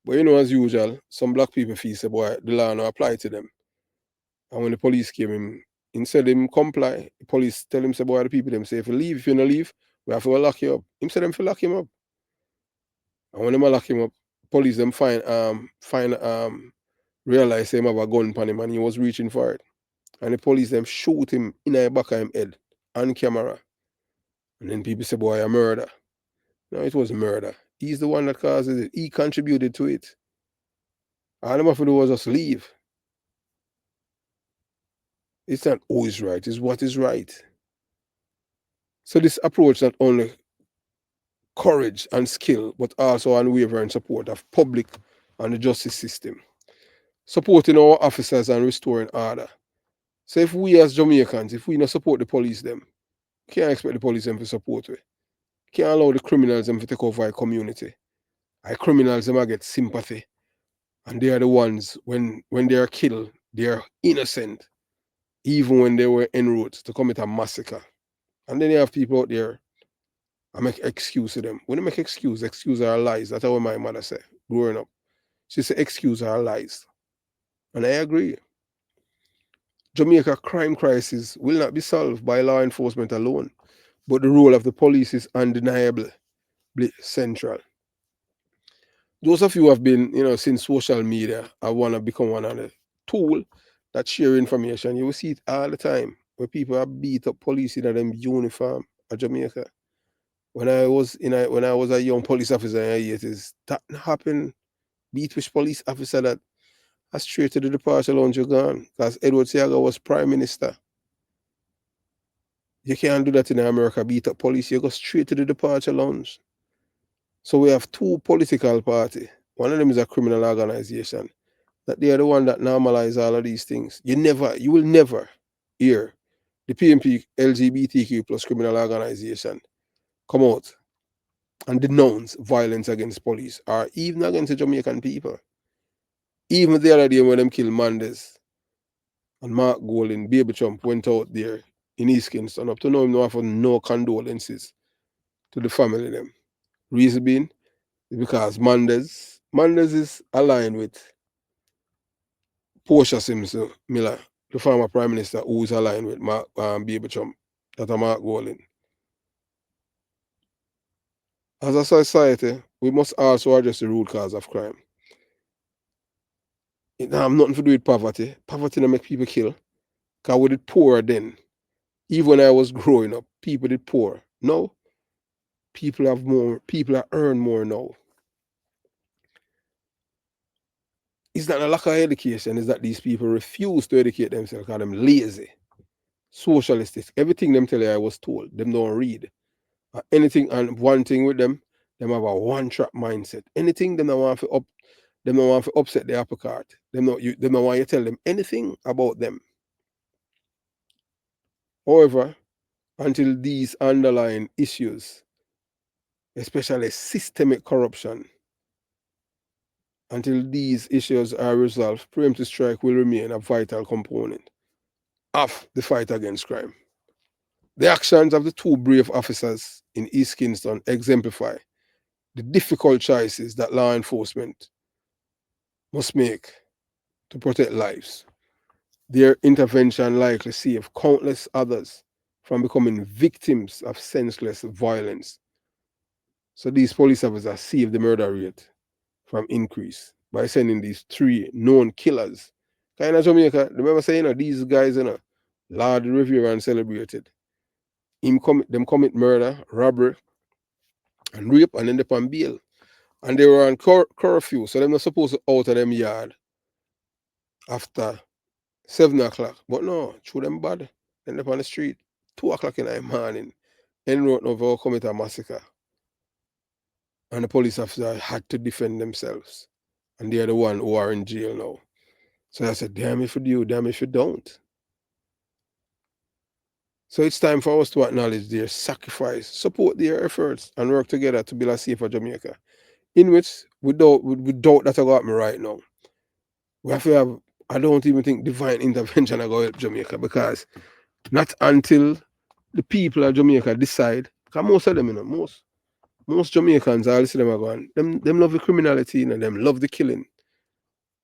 But as usual, some black people feel say, boy, the law no apply to them. And when the police came in, instead him comply, the police tell him, say, boy, the people them say, if you don't leave, we have to lock you up. Him say them to lock him up. And when them lock him up, police them realize him have a gun on him and he was reaching for it. And the police them shoot him in the back of him head on camera. And then people say, boy, a murder. No, it was murder. He's the one that causes it. He contributed to it. All them have to do was just leave. It's not always right, it's what is right. So this approach not only courage and skill, but also unwavering support of public and the justice system. Supporting our officers and restoring order. So if we as Jamaicans, if we not support the police them, can't expect the police them to support we. Can't allow the criminals them to take over our community. Our criminals them get sympathy. And they are the ones when they are killed, they are innocent, even when they were en route to commit a massacre. And then you have people out there, I make excuse to them. When I make excuse are lies. That's what my mother said growing up. She said excuse are lies. And I agree. Jamaica crime crisis will not be solved by law enforcement alone, but the role of the police is undeniably central. Those of you who have been, since social media, I want to become one of the tool that share information. You will see it all the time where people have beat up police in them uniform at Jamaica. When I was a young police officer in the 80s, that happened. Beat which police officer that has straight to the departure lounge you're gone. Because Edward Seaga was prime minister. You can't do that in America, beat up police, you go straight to the departure lounge. So we have two political parties. One of them is a criminal organization. That they are the one that normalize all of these things. You will never hear the PMP LGBTQ plus criminal organization come out and denounce violence against police or even against the Jamaican people. Even the other day when them killed Mandez and Mark Golding, Baby Trump went out there in East Kingston. Up to now, him no offer no condolences to the family them. Reason being is because Mandez is aligned with Portia Simpson Miller, the former Prime Minister, who is aligned with Baby Trump, that are Mark Golding. As a society, we must also address the root cause of crime. It don't have nothing to do with poverty. Poverty don't make people kill. Because we did poor then. Even when I was growing up, people did poor. No, people have more, people that earn more now. It's not a lack of education, it's that these people refuse to educate themselves because they're lazy, socialistic. Everything them tell you I was told, them don't read. Anything and one thing with them have a one-track mindset. Anything them don't want to them don't want to upset the apple cart. Them don't want you to tell them anything about them. However, until these underlying issues, especially systemic corruption, until these issues are resolved, preemptive strike will remain a vital component of the fight against crime. The actions of the two brave officers in East Kingston exemplify the difficult choices that law enforcement must make to protect lives. Their intervention likely saved countless others from becoming victims of senseless violence. So these police officers saved the murder rate from increase by sending these three known killers. Kind of Jamaica, remember saying, these guys, Lord Revere and celebrated. Them commit murder, robbery, and rape, and end up on bail. And they were on curfew, so they're not supposed to out of them yard after 7 o'clock. But no, through them bad. End up on the street, 2 o'clock in the morning. En route over commit a massacre. And the police officers had to defend themselves. And they're the one who are in jail now. So I said, damn if you do, damn if you don't. So it's time for us to acknowledge their sacrifice, support their efforts, and work together to build a safer Jamaica. In which, without that I got me right now, we have to have, I don't even think divine intervention are going to help Jamaica, because not until the people of Jamaica decide, because most of them, most Jamaicans, all see them are going, them love the criminality, them love the killing,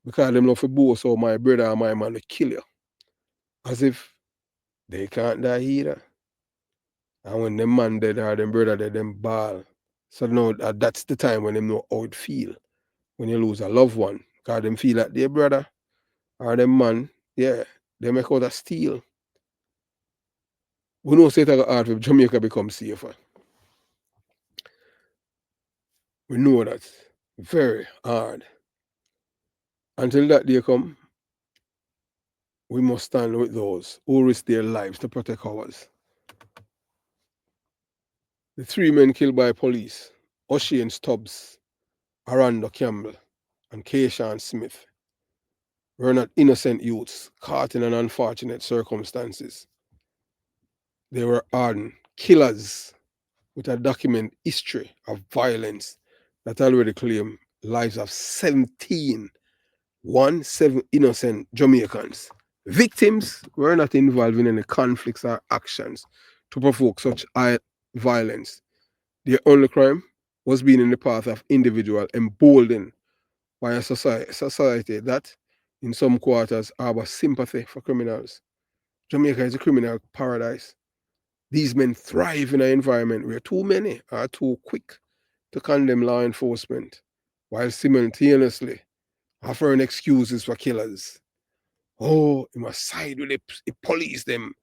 because them love to boast, so my brother or my man will kill you. As if they can't die either. And when them man dead or them brother dead, them ball. So now that's the time when them know how it feel when you lose a loved one. Because them feel like their brother or them man, yeah, they make out of steel. We know say it hard if Jamaica becomes safer. We know that. Very hard. Until that day come, we must stand with those who risk their lives to protect ours. The three men killed by police, O'Shane Stubbs, Aranda Campbell, and Keishan Smith, were not innocent youths caught in an unfortunate circumstances. They were hardened killers with a documented history of violence that already claimed lives of 17 innocent Jamaicans. Victims were not involved in any conflicts or actions to provoke such violence. Their only crime was being in the path of individual emboldened by a society that, in some quarters, harbor sympathy for criminals. Jamaica is a criminal paradise. These men thrive in an environment where too many are too quick to condemn law enforcement, while simultaneously offering excuses for killers. Oh, you must side with the police, them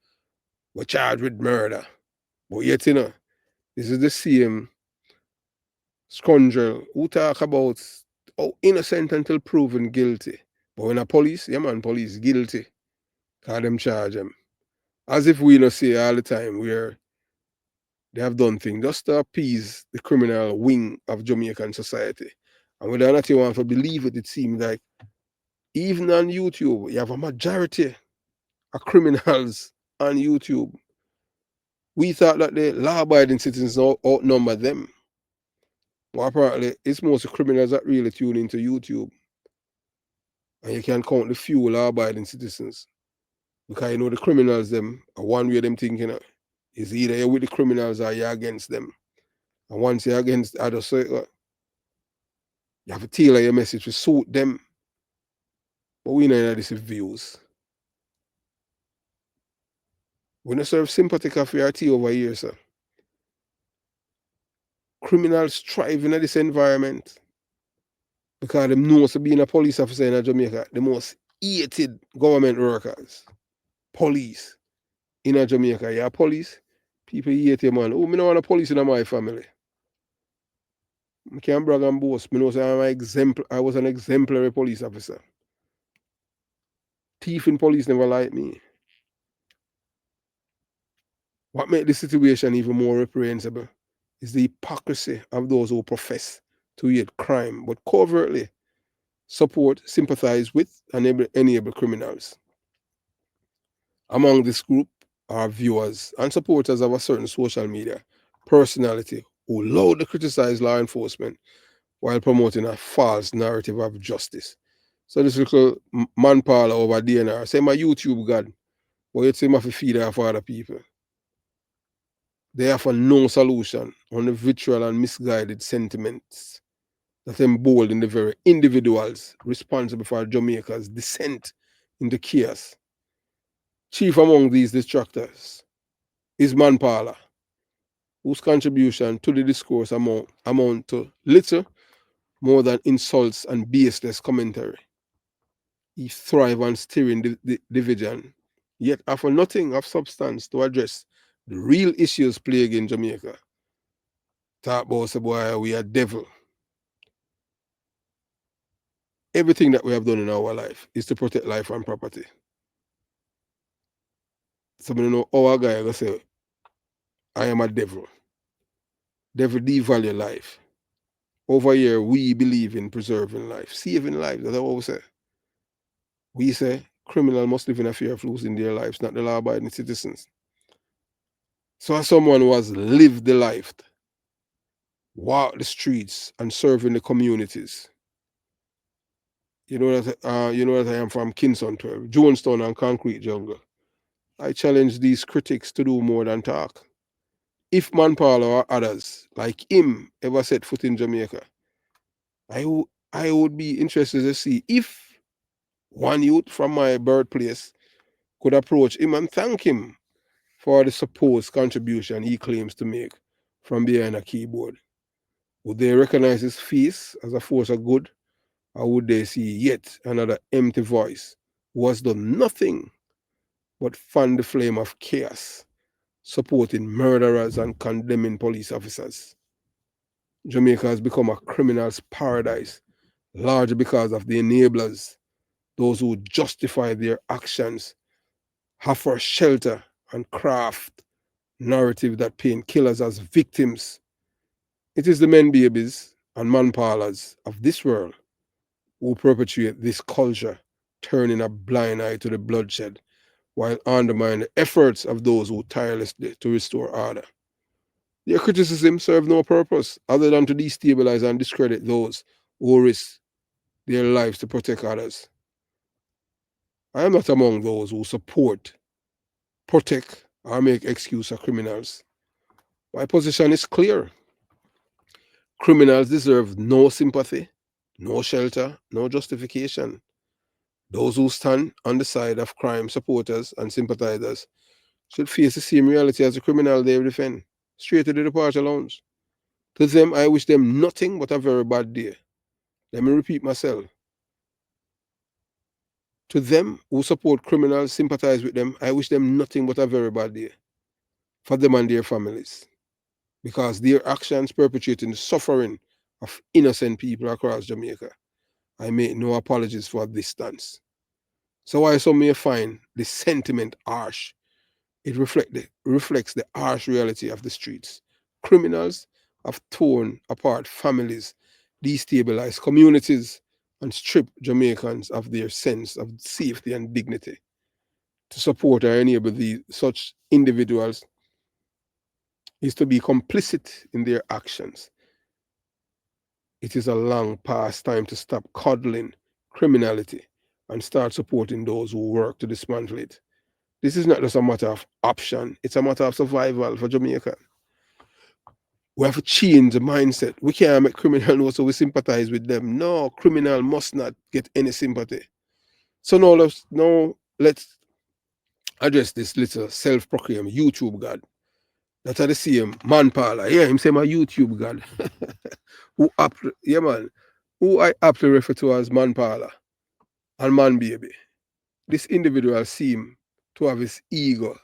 were charged with murder. But yet, this is the same scoundrel who talk about innocent until proven guilty. But when a police, police guilty, cause them charge them. As if we not say all the time where they have done things just to appease the criminal wing of Jamaican society. And whether or not you want to believe it, it seems like even on YouTube, you have a majority of criminals on YouTube. We thought that the law-abiding citizens outnumber them. Well, apparently, it's mostly criminals that really tune into YouTube. And you can count the few law-abiding citizens. Because the criminals, them, one way them thinking is either you're with the criminals or you're against them. And once you're against others, so you have to tailor your message to suit them. But we know that this is views. We don't serve sympathy for our tea over here, sir. Criminals thrive in this environment. Because them know to being a police officer in Jamaica, the most hated government workers. Police in Jamaica. Yeah, police. People hate you, man. Oh, me no want a police in my family. I can't brag and boast. Me know say I was an exemplary police officer. Thief in police never liked me. What made the situation even more reprehensible is the hypocrisy of those who profess to hate crime, but covertly support, sympathize with, and enable criminals. Among this group are viewers and supporters of a certain social media personality who loudly criticize law enforcement while promoting a false narrative of justice. So this little man parlor over DNR, say my YouTube God, but you say my feed off other people. They offer no solution on the vitriol and misguided sentiments that embolden the very individuals responsible for Jamaica's descent into chaos. Chief among these detractors is Manpala, whose contribution to the discourse amount to little more than insults and baseless commentary. He thrives on stirring the division, yet offer nothing of substance to address the real issues plaguing Jamaica. Talk about say boy, we are devil. Everything that we have done in our life is to protect life and property. So I know our guy gonna say, I am a devil. Devil devalue life. Over here, we believe in preserving life, saving life. That's what we say. We say criminals must live in a fear of losing their lives, not the law-abiding citizens. So as someone who has lived the life, walked the streets and serving the communities, you know that I am from Kingston 12, Jonestown and Concrete Jungle. I challenge these critics to do more than talk. If Manpala or others like him ever set foot in Jamaica, I would be interested to see if one youth from my birthplace could approach him and thank him for the supposed contribution he claims to make from behind a keyboard. Would they recognize his face as a force of good, or would they see yet another empty voice who has done nothing but fan the flame of chaos, supporting murderers and condemning police officers? Jamaica has become a criminal's paradise, largely because of the enablers, those who justify their actions, offer shelter and craft narrative that paint killers as victims. It is the men babies and man parlors of this world who perpetuate this culture, turning a blind eye to the bloodshed while undermining the efforts of those who tirelessly to restore order. Their criticism serves no purpose other than to destabilize and discredit those who risk their lives to protect others. I am not among those who support, protect, or make excuse for criminals. My position is clear. Criminals deserve no sympathy, no shelter, no justification. Those who stand on the side of crime supporters and sympathizers should face the same reality as the criminal they defend, straight to the departure lounge. To them, I wish them nothing but a very bad day. Let me repeat myself. To them who support criminals, sympathize with them, I wish them nothing but a very bad day for them and their families, because their actions perpetuating the suffering of innocent people across Jamaica. I make no apologies for this stance. So while some may find the sentiment harsh, it reflects the harsh reality of the streets. Criminals have torn apart families, destabilized communities, and stripped Jamaicans of their sense of safety and dignity. To support or enable such individuals is to be complicit in their actions. It is a long past time to stop coddling criminality and start supporting those who work to dismantle it. This is not just a matter of option, it's a matter of survival for Jamaica. We have to change the mindset. We can't make criminal know so we sympathize with them. No, criminal must not get any sympathy. So now let's address this little self-proclaimed YouTube God. That are the same man parlor. Yeah, him say my YouTube God. Yeah man. who I aptly refer to as Man Parler and Man Baby. This individual seemed to have his ego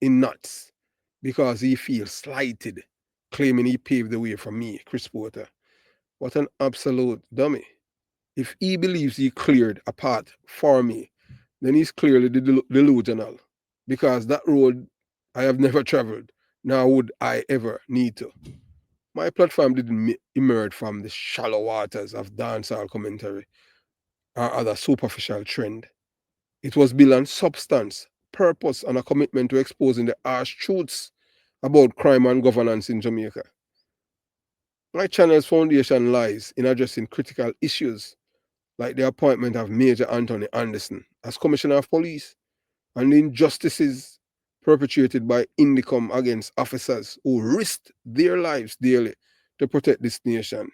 in knots because he feels slighted, claiming he paved the way for me, Chris Porter. What an absolute dummy. If he believes he cleared a path for me, then he's clearly delusional because that road I have never traveled, nor would I ever need to. My platform didn't emerge from the shallow waters of dancehall commentary or other superficial trend. It was built on substance, purpose, and a commitment to exposing the harsh truths about crime and governance in Jamaica. My channel's foundation lies in addressing critical issues like the appointment of Major Anthony Anderson as Commissioner of Police and the injustices perpetrated by Indicom against officers who risked their lives daily to protect this nation.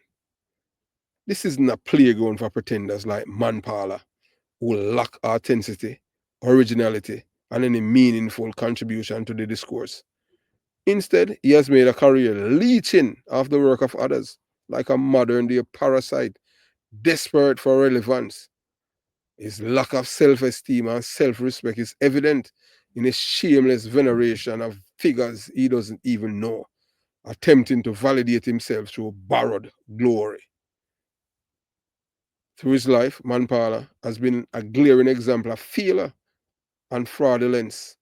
This isn't a playground for pretenders like Man Parler who lack authenticity, originality, and any meaningful contribution to the discourse. Instead, he has made a career leeching off the work of others, like a modern day parasite, desperate for relevance. His lack of self-esteem and self-respect is evident in his shameless veneration of figures he doesn't even know, attempting to validate himself through borrowed glory. Through his life, Man Parler has been a glaring example of failure and fraudulence.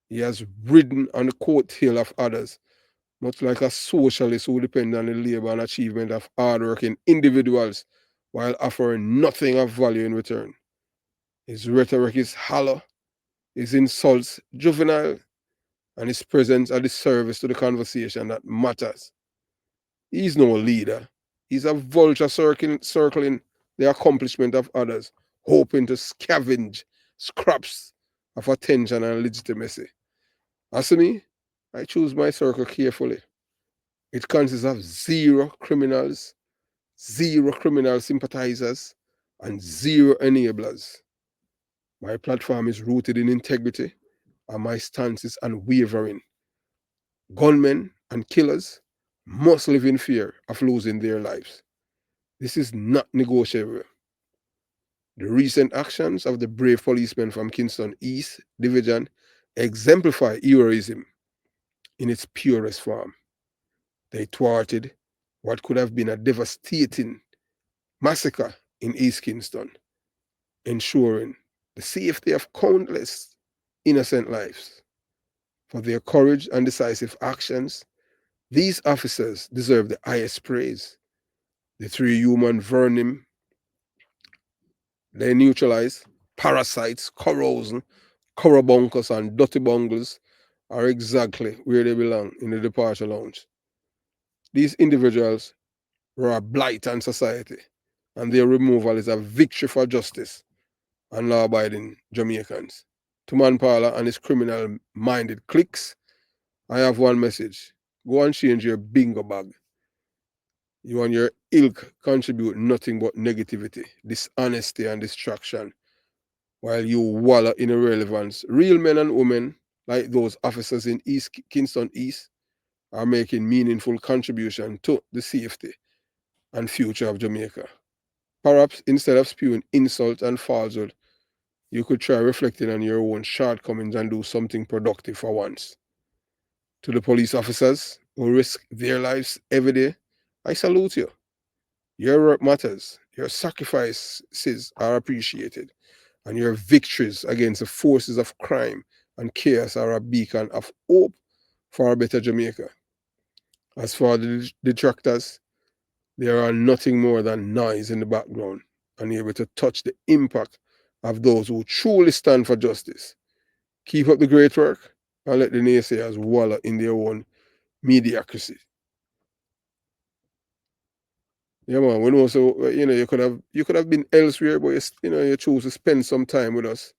He has ridden on the coattail of others, much like a socialist who depends on the labor and achievement of hardworking individuals while offering nothing of value in return. His rhetoric is hollow, his insults juvenile, and his presence a disservice to the conversation that matters. He's no leader. He's a vulture circling the accomplishment of others, hoping to scavenge scraps of attention and legitimacy. As for me, I choose my circle carefully. It consists of zero criminal sympathizers, and zero enablers. My platform is rooted in integrity, and my stance is unwavering. Gunmen and killers must live in fear of losing their lives. This is not negotiable. The recent actions of the brave policemen from Kingston East Division exemplify heroism in its purest form. They thwarted what could have been a devastating massacre in East Kingston, ensuring the safety of countless innocent lives. For their courage and decisive actions, these officers deserve the highest praise. The three human vermin they neutralize, parasites, corrosion, corobuncles, and dirty bungles, are exactly where they belong in the departure lounge. These individuals were a blight on society, and their removal is a victory for justice and law abiding Jamaicans. To Man Parler and his criminal minded cliques, I have one message. Go and change your bingo bag. You and your ilk contribute nothing but negativity, dishonesty, and distraction, while you wallow in irrelevance. Real men and women, like those officers in East Kingston East, are making meaningful contribution to the safety and future of Jamaica. Perhaps instead of spewing insult and falsehood, you could try reflecting on your own shortcomings and do something productive for once. To the police officers who risk their lives every day, I salute you. Your work matters, your sacrifices are appreciated, and your victories against the forces of crime and chaos are a beacon of hope for a better Jamaica. As for the detractors, they are nothing more than noise in the background, unable to touch the impact of those who truly stand for justice. Keep up the great work and let the naysayers wallow in their own mediocrity. Yeah, man. We know, so you could have been elsewhere, but you choose to spend some time with us.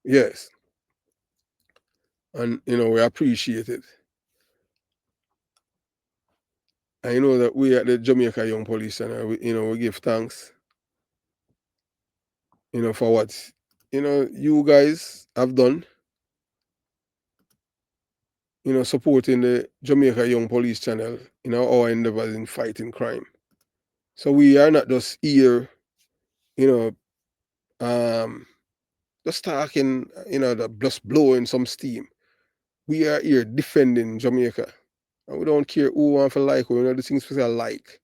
Yes, and we appreciate it. I know that we at the Jamaica Young Police Center, we give thanks, for what you guys have done, supporting the Jamaica Young Police Channel in our endeavors in fighting crime. So we are not just here, you know, just talking, just blowing some steam. We are here defending Jamaica. And we don't care who want to like, we know the things we say like.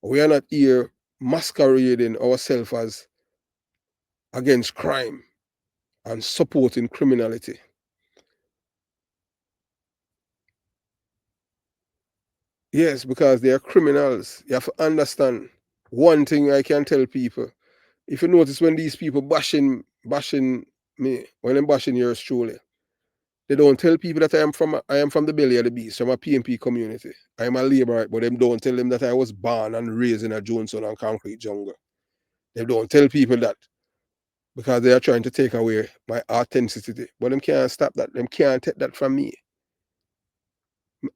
We are not here masquerading ourselves as against crime and supporting criminality. Yes, because they are criminals. You have to understand. One thing I can tell people, if you notice when these people bashing me, when I'm bashing yours truly, they don't tell people that I am from the belly of the beast, from a PMP community. I am a labourite, but them don't tell them that I was born and raised in a Johnson and concrete jungle. They don't tell people that because they are trying to take away my authenticity. But them can't stop that. Them can't take that from me.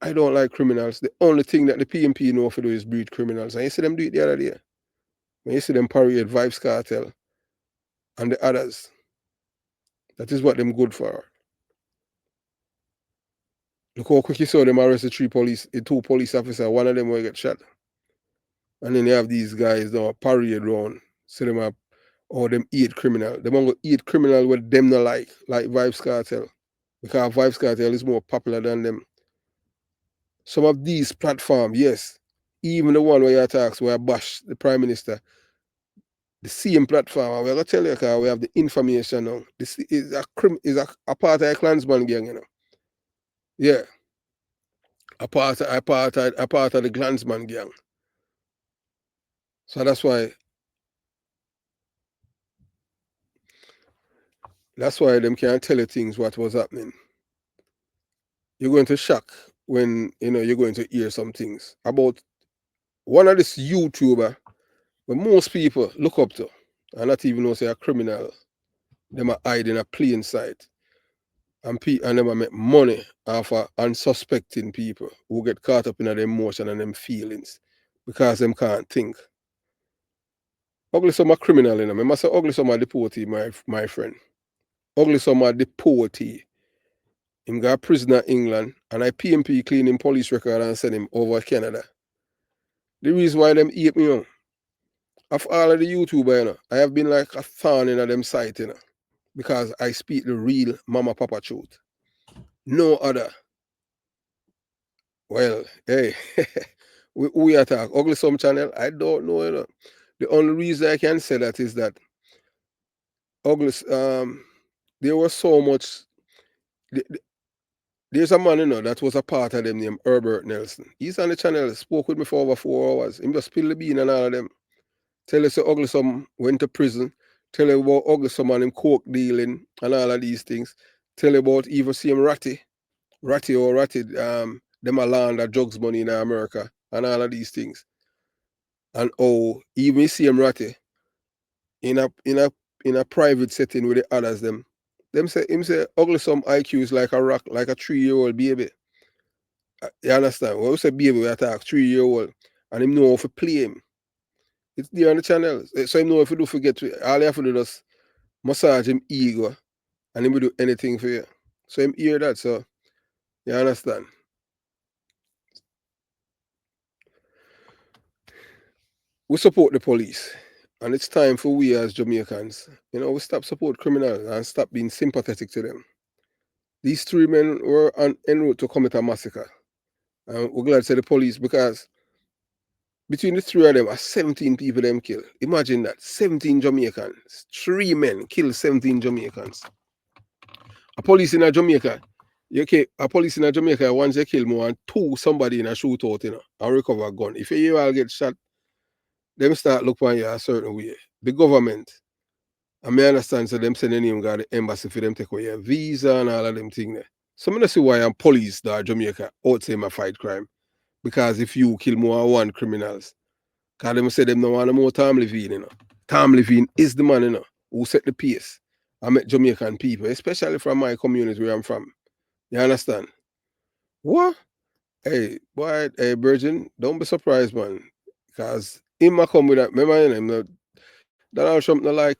I don't like criminals. The only thing that the PMP know for do is breed criminals. And you see them do it the other day. When you see them parade Vibes Cartel and the others, that is what them good for. Look how quick you saw them arrest the two police officers. One of them will get shot. And then you have these guys now parade around. See them up, oh, them 8 criminal. Them want to 8 criminal with them not like Vibes Cartel. Because Vibes Cartel is more popular than them. Some of these platforms, yes, even the one where you attacks, where I bash the Prime Minister, the same platform, and we're going to tell you because we have the information now. This is a part of a Klansman gang, you know. Yeah, a part of the Klansman gang. So that's why them can't tell you things what was happening. You're going to shock when you're going to hear some things about one of this YouTuber but most people look up to and not even know say a criminal. Them are hide in a plain sight. And them make money off of unsuspecting people who get caught up in their emotion and them feelings because them can't think. Ugly some are criminal, you know. I must say ugly some are deportee, my friend. Ugly some are deportee. Him got prisoner England and I PMP clean him police record and send him over Canada. The reason why them hate me, of all of the YouTubers, I have been like a thorn in them sight, because I speak the real mama papa truth. No other. Well, hey, we attack Ugly Some channel. I don't know, The only reason I can say that is that Ugly, there was so much. There's a man, that was a part of them named Herbert Nelson. He's on the channel, spoke with me for over 4 hours. Him just spill the bean and all of them. Tell us Ugly Some went to prison. Tell you about Ugly Some and him coke dealing and all of these things. Tell you about even seeing Ratty, them a land that drugs money in America and all of these things. And even see him Ratty in a private setting with the others them say him say Ugly Some IQ is like a rock, like a 3-year-old baby. You understand? When we say baby, we attack 3-year-old and him know how to play him. It's there on the channel. So him know if you do forget all you have to do is massage him ego and him will do anything for you. So him hear that, so you understand. We support the police. And it's time for we as Jamaicans, we stop support criminals and stop being sympathetic to them. These 3 men were en route to commit a massacre. And we're glad to say the police because between the 3 of them are 17 people them killed. Imagine that. 17 Jamaicans. 3 men kill 17 Jamaicans. A police in Jamaica, once they kill more and 2 somebody in a shootout, and recover a gun. If you all get shot, them start look on you a certain way. The government, I may understand, so them sending him got the embassy for them take away your visa and all of them things there. So I don't see why I'm police that Jamaica outside my fight crime. Because if you kill more than 1 criminals, because them say them no want no more Tom Levine, Tom Levine is the man, who set the pace. I met Jamaican people, especially from my community where I'm from. You understand? What? Hey, boy, hey, Virgin, don't be surprised, man. Because him might come with that. Remember, Donald Trump not like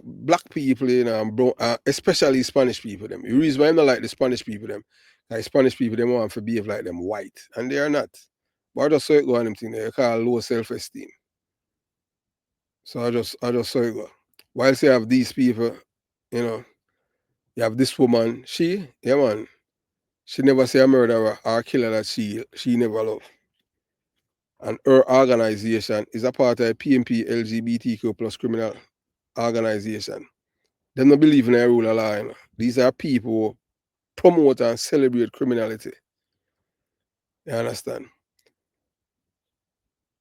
black people, and especially Spanish people, them. The reason why I'm not like the Spanish people, them, like Spanish people, them want to behave like them white. And they are not. But I just saw it go on them thing there. You call low self-esteem. So I just saw it go. Whilst you have these people, you know, you have this woman, yeah man, she never say a murderer or a killer that she never loved. And her organization is a part of a PMP LGBTQ plus criminal organization. They don't believe in a rule of law. You know. These are people who promote and celebrate criminality. You understand?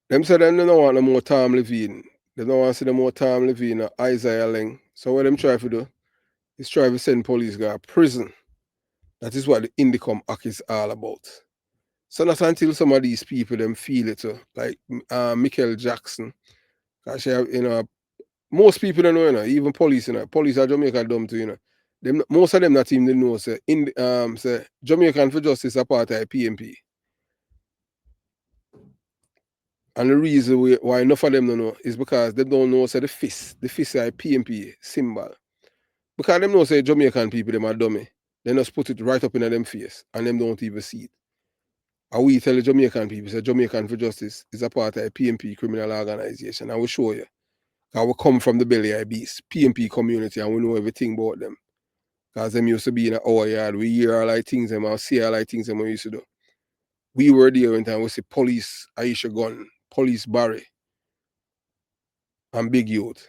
Them say them don't want no more Tom Levine. They don't want to see no more Tom Levine or Isaiah Ling. So what them try to do is try to send police guy to prison. That is what the Indicom Act is all about. So not until some of these people them feel it, like Michael Jackson. Cause she have, most people don't know, even police, police are Jamaica dumb too, Them most of them not even they know say Jamaican for Justice are part of PMP. And the reason why enough of them don't know is because they don't know say the fist is a PMP symbol. Because them know say Jamaican people them are dummy. They just put it right up in them face and them don't even see it. And we tell the Jamaican people say Jamaican for Justice is a part of a PMP criminal organization. And we show you. Because we come from the belly of beast, PMP community, and we know everything about them. Because them used to be in our yard. We hear all like things them and see all like things them we used to do. We were there one time, we see police Aisha Gun, police Barry, and Big Youth.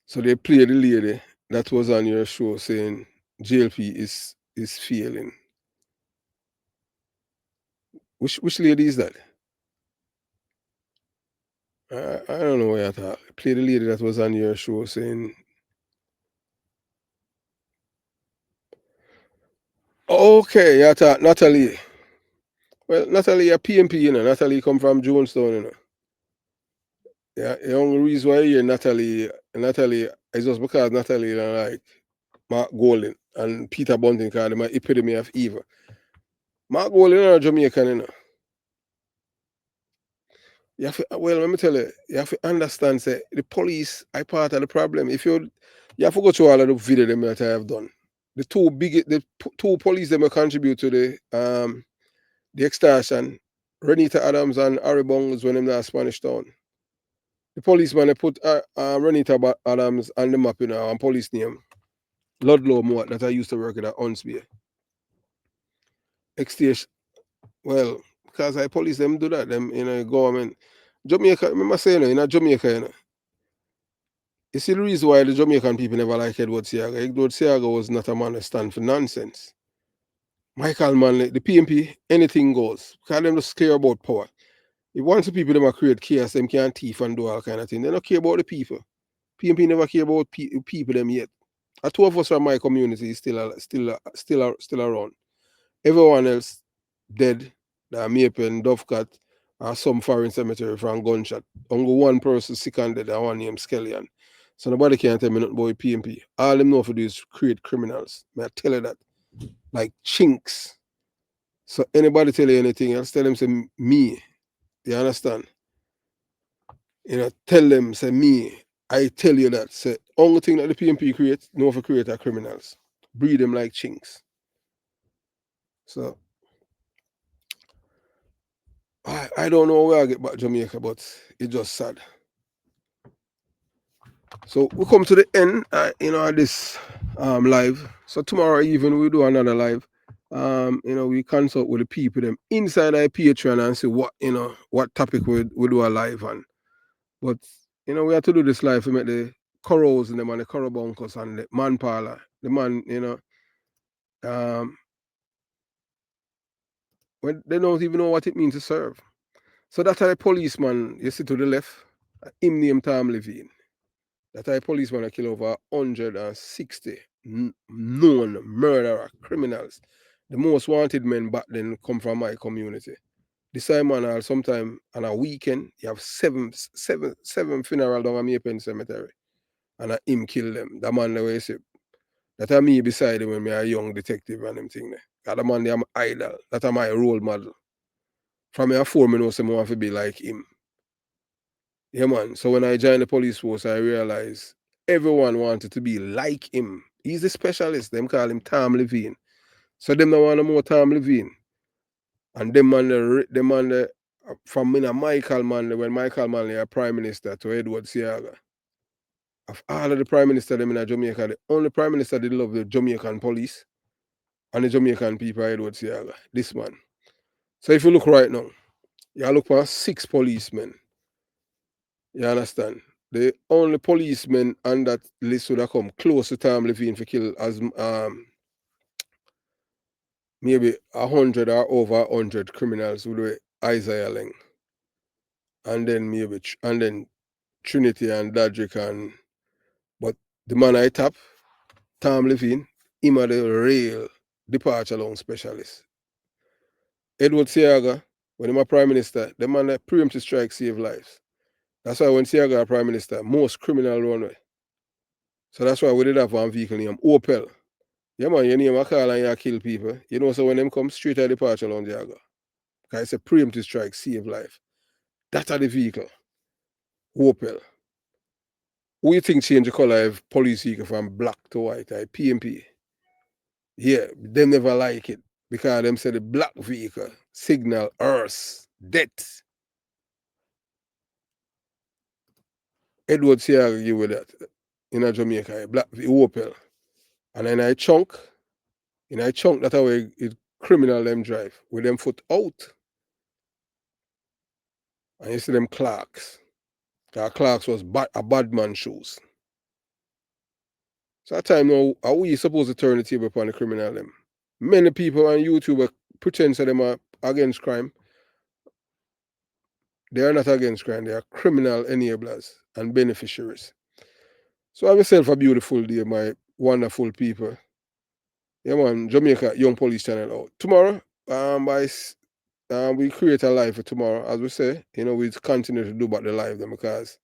So they played the lady that was on your show saying JLP is failing. Which lady is that? I don't know where I thought. Play the lady that was on your show saying. Okay, yeah, thought Natalie. Well, Natalie, a PMP, Natalie come from Jonestown, Yeah, the only reason why you hear Natalie is just because Natalie like Mark Golding and Peter Bunting called him an epitome of evil. Mark Golding is Jamaican, You have to, well, let me tell you, you have to understand, say, the police are part of the problem. You have to go through all of the video them that I have done. The two police them contribute to the extortion, Renita Adams and Harry Bongs when them in Spanish Town. The policeman they put Renita Adams on the map, and police name. Ludlow Moat that I used to work at Unsby. Extation. Well, because I police them do that, them government. Jamaica, remember saying in Jamaica, you see the reason why the Jamaican people never like Edward Seaga. Edward Seaga was not a man that stand for nonsense. Michael Manley, the PMP, anything goes. Because them just care about power. If once the people them create chaos, them can't thief and do all kind of thing. They don't care about the people. PMP never care about people them yet. Two of us from my community is still around. Everyone else dead. The Maple, Dovecat, or some foreign cemetery from gunshot. Only one person sick and dead, and one named Skellion. So nobody can tell me nothing about PMP. All them know for do is create criminals. May I tell you that? Like chinks. So anybody tell you anything else, tell them say me. You understand? Tell them say me. I tell you that. Say only thing that the PMP create, know for create are criminals. Breed them like chinks. So I don't know where I get back Jamaica, but it's just sad. So we come to the end, of this live. So tomorrow evening we do another live. We consult with the people them inside our Patreon and see what topic we do a live on. But we have to do this live to make the corals and them and the corobuncles and the man parlor. The man, when they don't even know what it means to serve. So that's a policeman, you see to the left, him named Tom Levine. That a policeman that kill over 160 known murderer criminals. The most wanted men back then come from my community. The same man sometime on a weekend, you have seven funeral down at Maple Cemetery. And him kill them. The man that say that are me beside him when me a young detective and them thing there. That the man they am idol. That are my role model. From me a 4 me know say I want to be like him. Yeah, man. So when I joined the police force, I realized everyone wanted to be like him. He's a specialist. Them call him Tom Levine. So them don't want no more Tom Levine. And them man, from Michael Manley, when Michael Manley a prime minister, to Edward Seaga. Of all of the prime minister them in Jamaica, the only prime minister that love the Jamaican police and the Jamaican people are Edward Seaga. This man. So if you look right now, you look for 6 policemen. You understand? The only policemen on that list would have come close to Tom Levine for kill as maybe 100 or over 100 criminals with the Isaiah Leng. And then Trinity and Dadrick but the man I tap, Tom Levine, him are the real departure loan specialist. Edward Seaga, when he was prime minister, the man that preemptive strike save lives. That's why when Seaga was prime minister, most criminal run away. So that's why we did have one vehicle named Opel. Yeah, man, you name a call and you kill people. You know, so when them come straight at departure loan, Seaga. Because it's a preemptive strike, save life. That's the vehicle. Opel. Who you think change the color of police vehicle from black to white? PMP. Yeah, them never like it. Because them say the black vehicle, signal, earth, death. Edward Seaga give with that in a Jamaica, a black Opel. And then I chunk that way it criminal them drive with them foot out. And you see them Clarks. Clarks was a bad man shoes. So that time now, how we supposed to turn the table upon the criminal them? Many people on YouTube pretend that them are against crime. They are not against crime, they are criminal enablers and beneficiaries. So have yourself a beautiful day, my wonderful people. Yeah, man, Jamaica Young Police Channel out. Tomorrow, we create a live for tomorrow, as we say. We continue to do about the live them because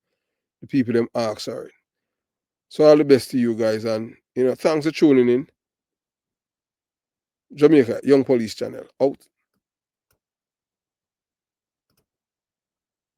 the people them ask are it. So all the best to you guys, and thanks for tuning in. Jamaica Young Police Channel out.